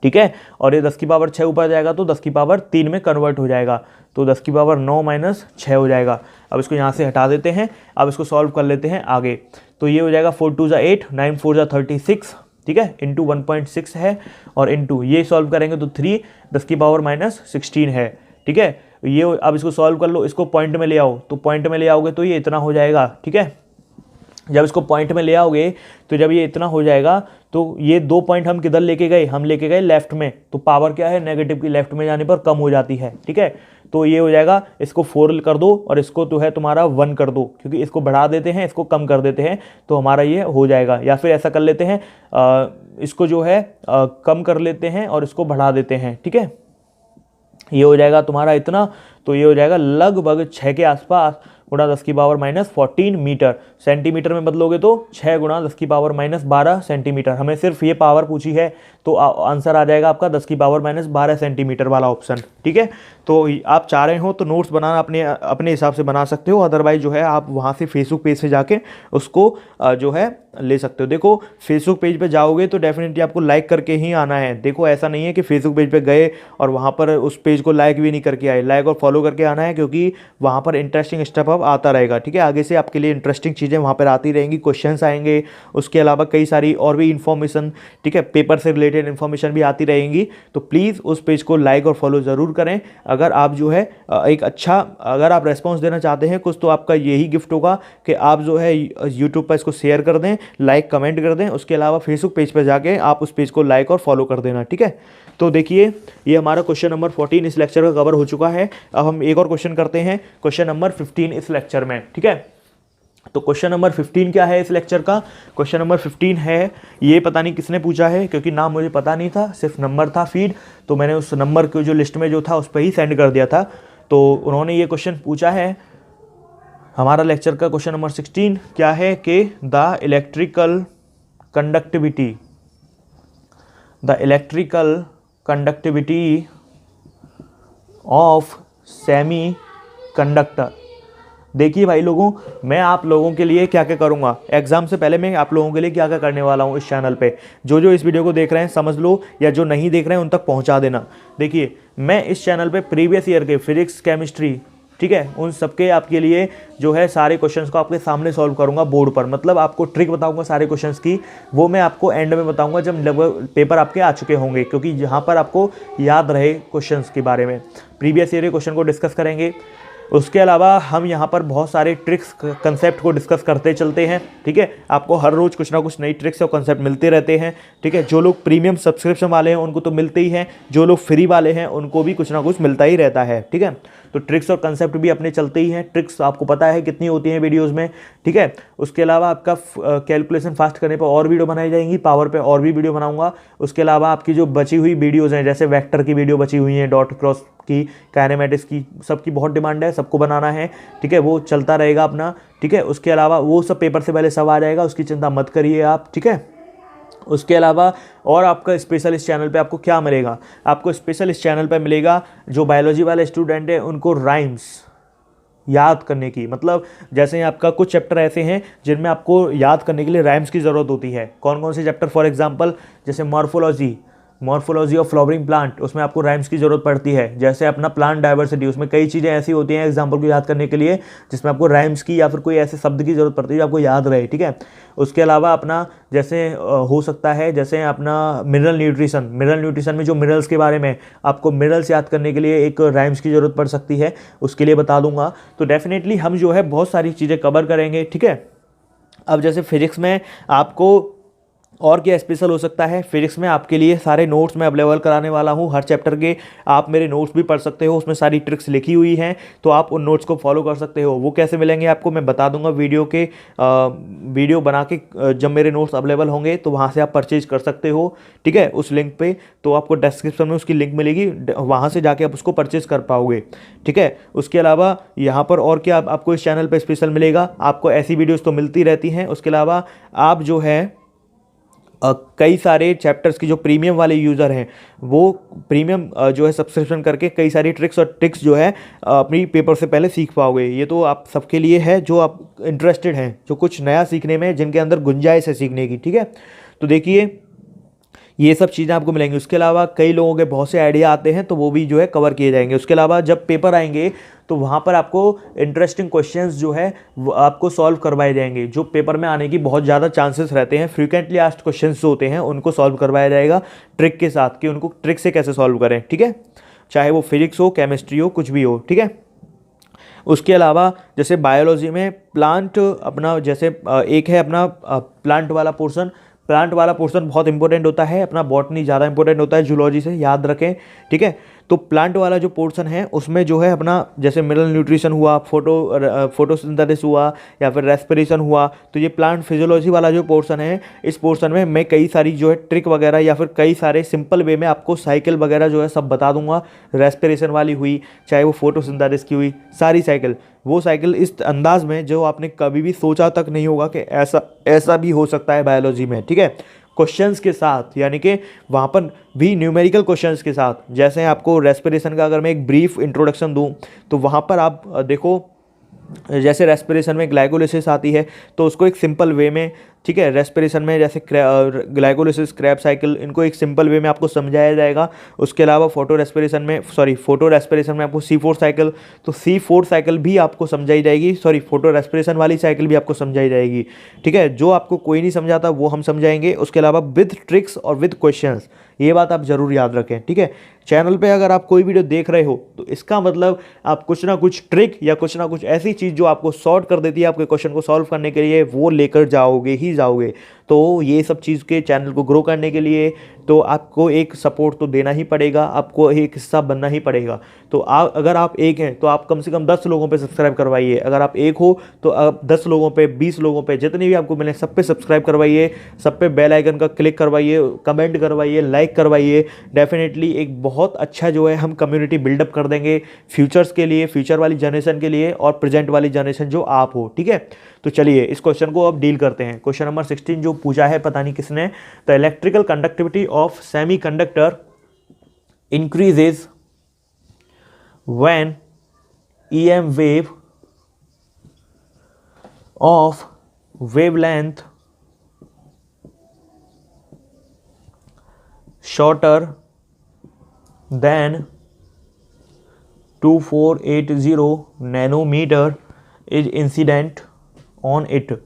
ठीक है, और ये 10 की पावर 6 ऊपर जाएगा तो 10 की पावर 3 में कन्वर्ट हो जाएगा, तो 10 की पावर 9 - 6 हो जाएगा। अब इसको यहाँ से हटा देते हैं, अब इसको सॉल्व कर लेते हैं आगे। तो ये हो जाएगा 4 2 = 8, 9 4 = 36। ठीक है, इंटू 1.6 है और इंटू ये सॉल्व करेंगे तो 3 10 की पावर -16 है। ठीक है, ये अब इसको सॉल्व कर लो, इसको पॉइंट में ले आओ, तो पॉइंट में ले आओगे तो ये इतना हो जाएगा। ठीक है, जब इसको पॉइंट में ले आओगे तो जब ये इतना हो जाएगा तो ये 2 पॉइंट हम किधर लेके गए, हम लेके गए लेफ्ट में, तो पावर क्या है नेगेटिव की लेफ्ट में जाने पर कम हो जाती है। ठीक है, तो ये हो जाएगा, इसको 4 कर दो और इसको तो है तुम्हारा 1 कर दो, क्योंकि इसको बढ़ा देते हैं इसको कम कर देते हैं तो हमारा ये हो जाएगा। या फिर ऐसा कर लेते हैं, इसको जो है कम कर लेते हैं और इसको बढ़ा देते हैं। ठीक है, ये हो जाएगा तुम्हारा इतना, तो ये हो जाएगा लगभग 6 के आसपास गुणा 10 की पावर -14 मीटर। सेंटीमीटर में बदलोगे तो 6 गुणा 10 की पावर -12 सेंटीमीटर। हमें सिर्फ ये पावर पूछी है तो आंसर आ जाएगा आपका 10 की पावर -12 सेंटीमीटर वाला ऑप्शन। ठीक है, तो आप चाह रहे हो तो नोट्स बनाना अपने हिसाब से बना सकते हो, अदरवाइज जो है आप वहाँ से फेसबुक पेज से जाके उसको जो है ले सकते हो। देखो फेसबुक पेज पे जाओगे तो डेफिनेटली आपको लाइक करके ही आना है। देखो ऐसा नहीं है कि फेसबुक पेज पे गए और वहाँ पर उस पेज को लाइक भी नहीं करके आए, लाइक और फॉलो करके आना है, क्योंकि वहाँ पर इंटरेस्टिंग स्टेप अप आता रहेगा। ठीक है, आगे से आपके लिए इंटरेस्टिंग चीज़ें वहाँ पर आती रहेंगी, क्वेश्चंस आएंगे, उसके अलावा कई सारी और भी इन्फॉर्मेशन, ठीक है, पेपर से रिलेटेड इन्फॉर्मेशन भी आती रहेंगी। तो प्लीज़ उस पेज को लाइक और फॉलो ज़रूर करें। अगर आप जो है एक अच्छा, अगर आप रेस्पॉन्स देना चाहते हैं कुछ, तो आपका यही गिफ्ट होगा कि आप जो है यूट्यूब पर इसको शेयर कर दें, लाइक कमेंट कर दें, उसके अलावा फेसबुक पेज पर जाके आप उस पेज को लाइक और फॉलो कर देना। ठीक है, तो देखिए ये हमारा क्वेश्चन नंबर 14 इस लेक्चर का कवर हो चुका है। अब हम एक और क्वेश्चन करते हैं, क्वेश्चन नंबर 15 इस लेक्चर में। ठीक है, तो क्वेश्चन नंबर 15 क्या है इस लेक्चर का, क्वेश्चन नंबर 15 है, ये पता नहीं किसने पूछा है, क्योंकि नाम मुझे पता नहीं था, सिर्फ नंबर था फीड, तो मैंने उस नंबर को जो लिस्ट में जो था उस पर ही सेंड कर दिया था। तो उन्होंने ये क्वेश्चन पूछा है। हमारा लेक्चर का क्वेश्चन नंबर 16 क्या है कि the electrical conductivity of semi conductor. देखिए भाई लोगों, मैं आप लोगों के लिए क्या क्या करूंगा, एग्जाम से पहले मैं आप लोगों के लिए क्या क्या करने वाला हूं इस चैनल पे। जो इस वीडियो को देख रहे हैं समझ लो, या जो नहीं देख रहे हैं उन तक पहुंचा देना। देखिए मैं इस चैनल पे प्रीवियस ईयर के फिजिक्स, केमिस्ट्री, ठीक है, उन सबके आपके लिए जो है सारे क्वेश्चंस को आपके सामने सॉल्व करूंगा बोर्ड पर। मतलब आपको ट्रिक बताऊंगा सारे क्वेश्चंस की, वो मैं आपको एंड में बताऊंगा जब लगभग पेपर आपके आ चुके होंगे, क्योंकि यहाँ पर आपको याद रहे क्वेश्चंस के बारे में। प्रीवियस ईयर के क्वेश्चन को डिस्कस करेंगे, उसके अलावा हम यहाँ पर बहुत सारे ट्रिक्स कंसेप्ट को डिस्कस करते चलते हैं। ठीक है, आपको हर रोज़ कुछ ना कुछ नई ट्रिक्स और कंसेप्ट मिलते रहते हैं। ठीक है, जो लोग प्रीमियम सब्सक्रिप्शन वाले हैं उनको तो मिलते ही हैं, जो लोग फ्री वाले हैं उनको भी कुछ ना कुछ मिलता ही रहता है। ठीक है, तो ट्रिक्स और कंसेप्ट भी अपने चलते ही हैं। ट्रिक्स आपको पता है कितनी होती हैं वीडियोज़ में। ठीक है, उसके अलावा आपका कैलकुलेशन फास्ट करने पर और वीडियो बनाई जाएंगी, पावर पे और भी वीडियो बनाऊंगा। उसके अलावा आपकी जो बची हुई वीडियोज़ हैं, जैसे वेक्टर की वीडियो बची हुई हैं, डॉट क्रॉस की, काइनेमेटिक्स की, सबकी बहुत डिमांड है, सबको बनाना है, ठीक है, वो चलता रहेगा अपना, ठीक है। उसके अलावा वो सब पेपर से पहले सब आ जाएगा, उसकी चिंता मत करिए आप, ठीक है। उसके अलावा और आपका स्पेशल इस चैनल पे आपको क्या मिलेगा, आपको स्पेशल इस चैनल पे मिलेगा जो बायोलॉजी वाले स्टूडेंट हैं उनको राइम्स याद करने की, मतलब जैसे आपका कुछ चैप्टर ऐसे हैं जिनमें आपको याद करने के लिए राइम्स की ज़रूरत होती है। कौन कौन से चैप्टर, फॉर एग्जांपल जैसे मॉर्फोलॉजी ऑफ फ्लावरिंग प्लांट, उसमें आपको राइम्स की ज़रूरत पड़ती है। जैसे अपना प्लांट डाइवर्सिटी, उसमें कई चीज़ें ऐसी होती हैं एग्जाम्पल को याद करने के लिए जिसमें आपको राइम्स की या फिर कोई ऐसे शब्द की ज़रूरत पड़ती है जो आपको याद रहे, ठीक है। उसके अलावा अपना जैसे हो सकता है जैसे अपना मिनरल न्यूट्रिशन में जो मिनरल्स के बारे में आपको मिनरल्स याद करने के लिए एक राइम्स की ज़रूरत पड़ सकती है, उसके लिए बता दूंगा। तो डेफिनेटली हम जो है बहुत सारी चीज़ें कवर करेंगे, ठीक है। अब जैसे फिजिक्स में आपको और क्या स्पेशल हो सकता है, फिजिक्स में आपके लिए सारे नोट्स मैं अवेलेबल कराने वाला हूँ हर चैप्टर के। आप मेरे नोट्स भी पढ़ सकते हो, उसमें सारी ट्रिक्स लिखी हुई हैं, तो आप उन नोट्स को फॉलो कर सकते हो। वो कैसे मिलेंगे आपको मैं बता दूंगा वीडियो बना के, जब मेरे नोट्स अवेलेबल होंगे तो वहाँ से आप परचेज कर सकते हो, ठीक है, उस लिंक पे। तो आपको डिस्क्रिप्शन में उसकी लिंक मिलेगी, वहाँ से जाके आप उसको परचेज कर पाओगे, ठीक है। उसके अलावा यहाँ पर और क्या आपको इस चैनल पर स्पेशल मिलेगा, आपको ऐसी वीडियोज़ तो मिलती रहती हैं। उसके अलावा आप जो है कई सारे चैप्टर्स की जो प्रीमियम वाले यूज़र हैं वो प्रीमियम जो है सब्सक्रिप्शन करके कई सारी ट्रिक्स और टिक्स जो है अपनी पेपर से पहले सीख पाओगे। ये तो आप सबके लिए है जो आप इंटरेस्टेड हैं, जो कुछ नया सीखने में, जिनके अंदर गुंजाइश है सीखने की, ठीक है। तो देखिए ये सब चीज़ें आपको मिलेंगी। उसके अलावा कई लोगों के बहुत से आइडिया आते हैं तो वो भी जो है कवर किए जाएंगे। उसके अलावा जब पेपर आएंगे तो वहाँ पर आपको इंटरेस्टिंग क्वेश्चंस जो है वो आपको सॉल्व करवाए जाएंगे, जो पेपर में आने की बहुत ज़्यादा चांसेस रहते हैं। फ्रीक्वेंटली आस्क्ड क्वेश्चंस जो होते हैं उनको सॉल्व करवाया जाएगा ट्रिक के साथ, कि उनको ट्रिक से कैसे सॉल्व करें, ठीक है, चाहे वो फिजिक्स हो, केमिस्ट्री हो, कुछ भी हो, ठीक है। उसके अलावा जैसे बायोलॉजी में प्लांट अपना जैसे एक है अपना प्लांट वाला पोर्शन बहुत इंपॉर्टेंट होता है, अपना बॉटनी ज़्यादा इंपॉर्टेंट होता है जूलॉजी से, याद रखें, ठीक है। तो प्लांट वाला जो पोर्शन है उसमें जो है अपना जैसे मिनरल न्यूट्रिशन हुआ, फोटोसिंथेसिस हुआ या फिर रेस्पिरेशन हुआ, तो ये प्लांट फिजियोलॉजी वाला जो पोर्शन है, इस पोर्शन में मैं कई सारी जो है ट्रिक वगैरह या फिर कई सारे सिंपल वे में आपको साइकिल वगैरह जो है सब बता दूंगा। रेस्पिरेशन वाली हुई, चाहे वो फोटोसिंथेसिस की हुई, सारी साइकिल, वो साइकिल इस अंदाज में जो आपने कभी भी सोचा तक नहीं होगा कि ऐसा भी हो सकता है बायोलॉजी में, ठीक है। क्वेश्चंस के साथ, यानी कि वहाँ पर भी न्यूमेरिकल क्वेश्चंस के साथ। जैसे आपको रेस्पिरेशन का अगर मैं एक ब्रीफ इंट्रोडक्शन दूं तो वहाँ पर आप देखो, जैसे रेस्पिरेशन में ग्लाइकोलिसिस आती है तो उसको एक सिंपल वे में, ठीक है, रेस्पिरेशन में जैसे ग्लाइकोलिसिस, क्रैब साइकिल, इनको एक सिंपल वे में आपको समझाया जाएगा। उसके अलावा फोटो रेस्पिरेशन में आपको C4 साइकिल, तो C4 साइकिल भी आपको समझाई जाएगी, फोटो रेस्पिरेशन वाली साइकिल भी आपको समझाई जाएगी, ठीक है। जो आपको कोई नहीं समझाता वो हम समझाएंगे। उसके अलावा विद ट्रिक्स और विद क्वेश्चंस, ये बात आप जरूर याद रखें, ठीक है। चैनल पे अगर आप कोई वीडियो देख रहे हो तो इसका मतलब आप कुछ ना कुछ ट्रिक या कुछ ना कुछ ऐसी चीज़ जो आपको सॉर्ट कर देती है आपके क्वेश्चन को सॉल्व करने के लिए, वो लेकर जाओगे ही जाओगे। तो ये सब चीज़ के चैनल को ग्रो करने के लिए तो आपको एक सपोर्ट तो देना ही पड़ेगा, आपको एक हिस्सा बनना ही पड़ेगा। तो अगर आप एक हैं तो आप कम से कम 10 लोगों पे सब्सक्राइब करवाइए। अगर आप एक हो तो आप 10 लोगों पे, 20 लोगों पे, जितने भी आपको मिले सब पे सब्सक्राइब करवाइए, सब पे बेल आइकन का क्लिक करवाइए, कमेंट करवाइए, लाइक करवाइए। डेफिनेटली एक बहुत अच्छा जो है हम कम्युनिटी बिल्डअप कर देंगे फ्यूचर्स के लिए, फ्यूचर वाली जनरेशन के लिए और प्रेजेंट वाली जनरेशन जो आप हो, ठीक है। तो चलिए इस क्वेश्चन को अब डील करते हैं। क्वेश्चन नंबर 16 जो पूछा है पता नहीं किसने, the electrical conductivity of semiconductor increases when EM wave of wavelength shorter than 2480 nanometer is incident on it.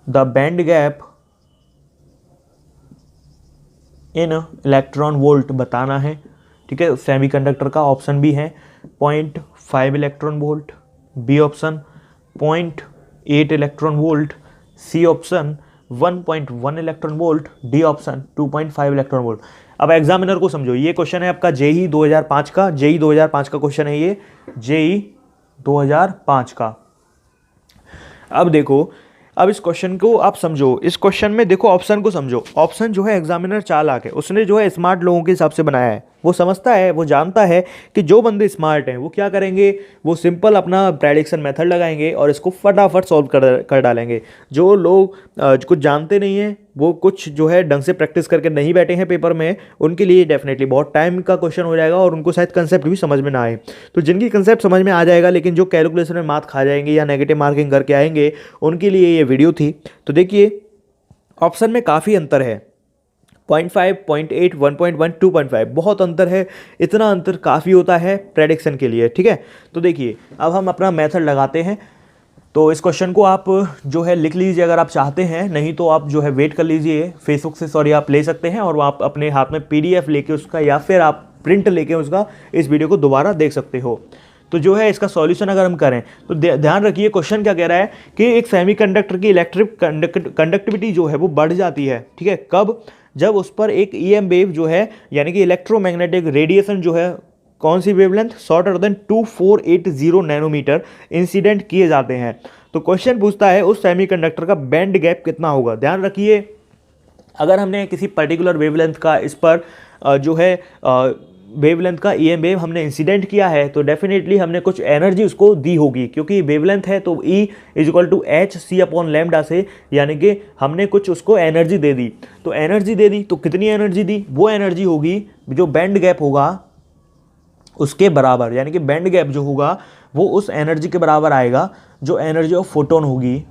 The band gap in electron volt बताना है, ठीक है। सेमीकंडक्टर का ऑप्शन भी है 0.5 electron volt, B option 0.8 electron volt, C option 1.1 electron volt, D option 2.5 electron volt. अब examiner को समझो, ये क्वेश्चन है आपका जेई 2005 का, जेई 2005 का क्वेश्चन है ये, जेई 2005 का। अब देखो अब इस क्वेश्चन को आप समझो, इस क्वेश्चन में देखो ऑप्शन को समझो। ऑप्शन जो है एग्जामिनर चालाक है, उसने जो है स्मार्ट लोगों के हिसाब से बनाया है। वो समझता है, वो जानता है कि जो बंदे स्मार्ट हैं वो क्या करेंगे, वो सिंपल अपना प्रेडिक्शन मेथड लगाएंगे और इसको फटाफट सॉल्व कर डालेंगे। जो लोग कुछ जानते नहीं हैं, वो कुछ जो है ढंग से प्रैक्टिस करके नहीं बैठे हैं पेपर में, उनके लिए डेफिनेटली बहुत टाइम का क्वेश्चन हो जाएगा और उनको शायद कंसेप्ट भी समझ में ना आए। तो जिनकी कंसेप्ट समझ में आ जाएगा लेकिन जो कैलकुलेशन में मार्क्स खा जाएंगे या नेगेटिव मार्किंग करके आएंगे, उनके लिए ये वीडियो थी। तो देखिए ऑप्शन में काफ़ी अंतर है, 0.5, 0.8, 1.1, 2.5 बहुत अंतर है। इतना अंतर काफ़ी होता है प्रेडिक्शन के लिए, ठीक है। तो देखिए अब हम अपना मेथड लगाते हैं। तो इस क्वेश्चन को आप जो है लिख लीजिए अगर आप चाहते हैं, नहीं तो आप जो है वेट कर लीजिए, फेसबुक से सॉरी आप ले सकते हैं और आप अपने हाथ में PDF लेके उसका या फिर आप प्रिंट लेके उसका इस वीडियो को दोबारा देख सकते हो। तो जो है इसका सॉल्यूशन अगर हम करें तो ध्यान रखिए क्वेश्चन क्या कह रहा है कि एक सेमीकंडक्टर की इलेक्ट्रिक कंडक्टिविटी जो है वो बढ़ जाती है, ठीक है। कब? जब उस पर एक EM वेव जो है यानी कि इलेक्ट्रोमैग्नेटिक रेडिएशन जो है, कौन सी wavelength, shorter than 2480 nanometre incident किए जाते हैं। तो क्वेश्चन पूछता है उस सेमीकंडक्टर का बैंड गैप कितना होगा। ध्यान रखिए अगर हमने किसी पर्टिकुलर वेवलेंथ का इस पर जो है वेवलेंथ का EM वेव हमने इंसिडेंट किया है तो डेफिनेटली हमने कुछ एनर्जी उसको दी होगी, क्योंकि वेवलेंथ है तो E = hc/λ से, यानी कि हमने कुछ उसको एनर्जी दे दी। तो एनर्जी दे दी तो कितनी एनर्जी दी, वो एनर्जी होगी जो बैंड गैप होगा उसके बराबर, यानी कि बैंड गैप जो होगा वो उस एनर्जी के बराबर आएगा जो एनर्जी ऑफ फोटोन होगी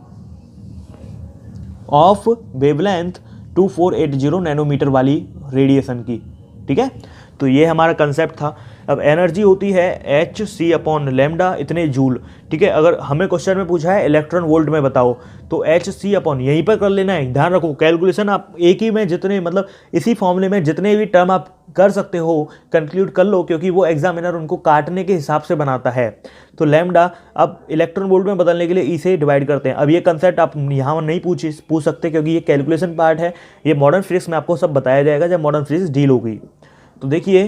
ऑफ वेवलेंथ 2480 नैनोमीटर वाली रेडिएशन की, ठीक है। तो ये हमारा कंसेप्ट था। अब एनर्जी होती है hc/λ इतने जूल, ठीक है। अगर हमें क्वेश्चन में पूछा है इलेक्ट्रॉन वोल्ट में बताओ तो hc/ यहीं पर कर लेना है। ध्यान रखो कैलकुलेशन आप एक ही में जितने मतलब इसी फॉर्मूले में जितने भी टर्म आप कर सकते हो कंक्लूड कर लो, क्योंकि वो एग्जामिनर उनको काटने के हिसाब से बनाता है। तो लैम्डा अब इलेक्ट्रॉन वोल्ट में बदलने के लिए E से डिवाइड करते हैं। अब ये कंसेप्ट आप यहाँ नहीं पूछ सकते क्योंकि ये कैलकुलेशन पार्ट है। ये मॉडर्न फिजिक्स में आपको सब बताया जाएगा जब मॉडर्न फिजिक्स डील होगी। तो देखिए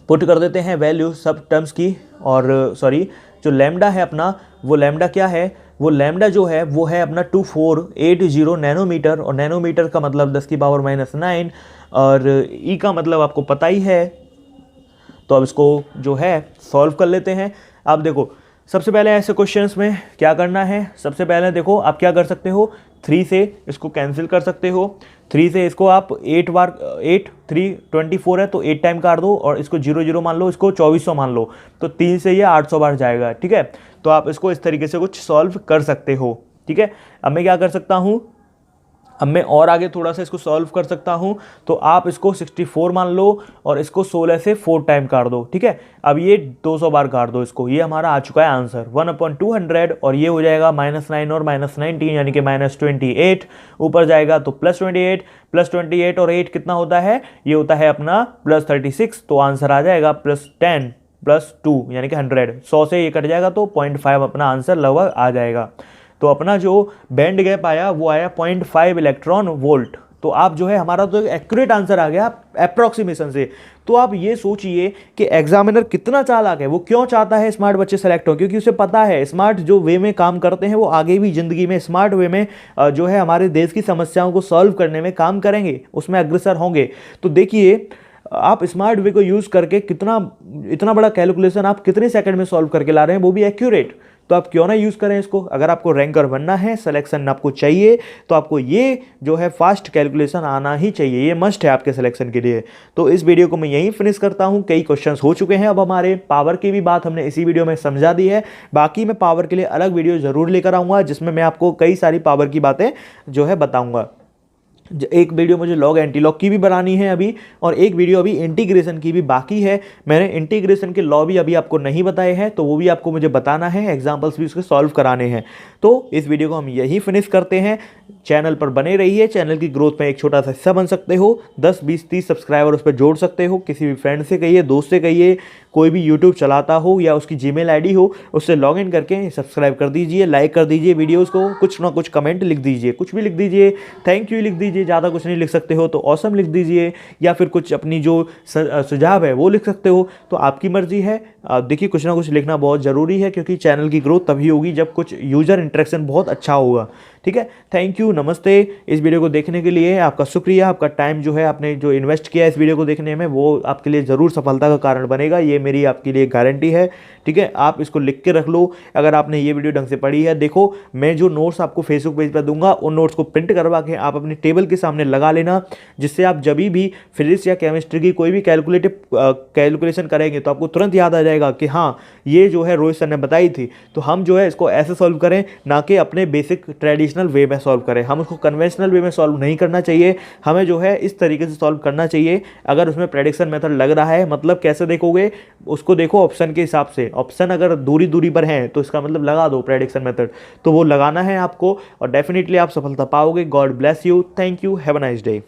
पुट कर देते हैं वैल्यू सब टर्म्स की, और सॉरी जो लैम्डा है अपना, वो लैम्डा क्या है, वो लैम्डा जो है वो है अपना 2480 नैनोमीटर, और नैनोमीटर का मतलब 10⁻⁹ और ई का मतलब आपको पता ही है। तो अब इसको जो है सॉल्व कर लेते हैं। अब देखो सबसे पहले ऐसे क्वेश्चंस में क्या करना है, सबसे पहले देखो आप क्या कर सकते हो, 3 से इसको कैंसिल कर सकते हो। 3 से इसको आप 8 बार 8 3 24 है तो 8 टाइम काट दो, और इसको 0 मान लो, इसको 2400 मान लो, तो 3 से ये 800 बार जाएगा, ठीक है। तो आप इसको इस तरीके से कुछ सॉल्व कर सकते हो, ठीक है। अब मैं क्या कर सकता हूँ, अब मैं और आगे थोड़ा सा इसको सॉल्व कर सकता हूँ। तो आप इसको 64 मान लो और इसको 16 से 4 टाइम काट दो, ठीक है। अब ये 200 बार काट दो इसको, ये हमारा आ चुका है आंसर 1/200, और ये हो जाएगा -9 और -19 यानी कि -28। ऊपर जाएगा तो +28 और 8 कितना होता है, ये होता है अपना +36। तो आंसर आ जाएगा +10 +2 यानी कि 100। 100 से ये कट जाएगा तो 0.5 अपना आंसर लगभग आ जाएगा। तो अपना जो बैंड गैप आया वो आया 0.5 इलेक्ट्रॉन वोल्ट। तो आप जो है हमारा तो एक्यूरेट आंसर आ गया अप्रॉक्सीमेशन से। तो आप ये सोचिए कि एग्जामिनर कितना चालाक है, वो क्यों चाहता है स्मार्ट बच्चे सेलेक्ट हो, क्योंकि उसे पता है स्मार्ट जो वे में काम करते हैं वो आगे भी जिंदगी में स्मार्ट वे में जो है हमारे देश की समस्याओं को सॉल्व करने में काम करेंगे, उसमें अग्रसर होंगे। तो देखिए आप स्मार्ट वे को यूज़ करके इतना बड़ा कैलकुलेशन आप कितने सेकंड में सॉल्व करके ला रहे हैं, वो भी एक्यूरेट। तो आप क्यों ना यूज़ करें इसको। अगर आपको रैंकर बनना है, सिलेक्शन आपको चाहिए, तो आपको ये जो है फास्ट कैलकुलेशन आना ही चाहिए, ये मस्ट है आपके सिलेक्शन के लिए। तो इस वीडियो को मैं यहीं फिनिश करता हूँ। कई क्वेश्चंस हो चुके हैं, अब हमारे पावर की भी बात हमने इसी वीडियो में समझा दी है। बाकी मैं पावर के लिए अलग वीडियो ज़रूर लेकर आऊँगा जिसमें मैं आपको कई सारी पावर की बातें जो है बताऊँगा। एक वीडियो मुझे लॉग एंटी लॉग की भी बनानी है अभी, और एक वीडियो अभी इंटीग्रेशन की भी बाकी है। मैंने इंटीग्रेशन के लॉ भी अभी आपको नहीं बताए हैं, तो वो भी आपको मुझे बताना है, एग्जांपल्स भी उसके सॉल्व कराने हैं। तो इस वीडियो को हम यही फिनिश करते हैं। चैनल पर बने रहिए, चैनल की ग्रोथ में एक छोटा सा हिस्सा बन सकते हो। 10 20 30 सब्सक्राइबर उस पर जोड़ सकते हो। किसी भी फ्रेंड से कहिए, दोस्त से कहिए, कोई भी यूट्यूब चलाता हो या उसकी जीमेल आईडी हो, उससे लॉगिन करके सब्सक्राइब कर दीजिए, लाइक कर दीजिए वीडियोस को, कुछ ना कुछ कमेंट लिख दीजिए, कुछ भी लिख दीजिए, थैंक यू लिख दीजिए, ज़्यादा कुछ नहीं लिख सकते हो तो ऑसम लिख दीजिए, या फिर कुछ अपनी जो सुझाव है वो लिख सकते हो। तो आपकी मर्जी है। देखिए कुछ ना कुछ लिखना बहुत ज़रूरी है, क्योंकि चैनल की ग्रोथ तभी होगी जब कुछ यूज़र इंटरेक्शन बहुत अच्छा होगा। ठीक है, थैंक यू, नमस्ते। इस वीडियो को देखने के लिए आपका शुक्रिया। आपका टाइम जो है आपने जो इन्वेस्ट किया इस वीडियो को देखने में, वो आपके लिए ज़रूर सफलता का कारण बनेगा, ये मेरी आपके लिए गारंटी है। ठीक है, आप इसको लिख के रख लो। अगर आपने ये वीडियो ढंग से पढ़ी है, देखो मैं जो नोट्स आपको फेसबुक पेज पर दूंगा उन नोट्स को प्रिंट करवा के आप अपनी टेबल के सामने लगा लेना, जिससे आप जब भी फिजिक्स या केमिस्ट्री की कोई भी कैलकुलेशन करेंगे तो आपको तुरंत याद आ जाएगा कि हाँ ये जो है रोहित सर ने बताई थी। तो हम जो है इसको ऐसे सॉल्व करें, ना कि अपने बेसिक ट्रेडिशनल वे में सॉल्व करें। हम उसको कन्वेंशनल वे में सॉल्व नहीं करना चाहिए, हमें जो है इस तरीके से सॉल्व करना चाहिए। अगर उसमें प्रेडिक्शन मेथड लग रहा है, मतलब कैसे देखोगे उसको, देखो ऑप्शन के हिसाब से। ऑप्शन अगर दूरी दूरी पर हैं तो इसका मतलब लगा दो प्रेडिक्शन मेथड, तो वो लगाना है आपको और डेफिनेटली आप सफलता पाओगे। God bless you, thank you, have a nice day.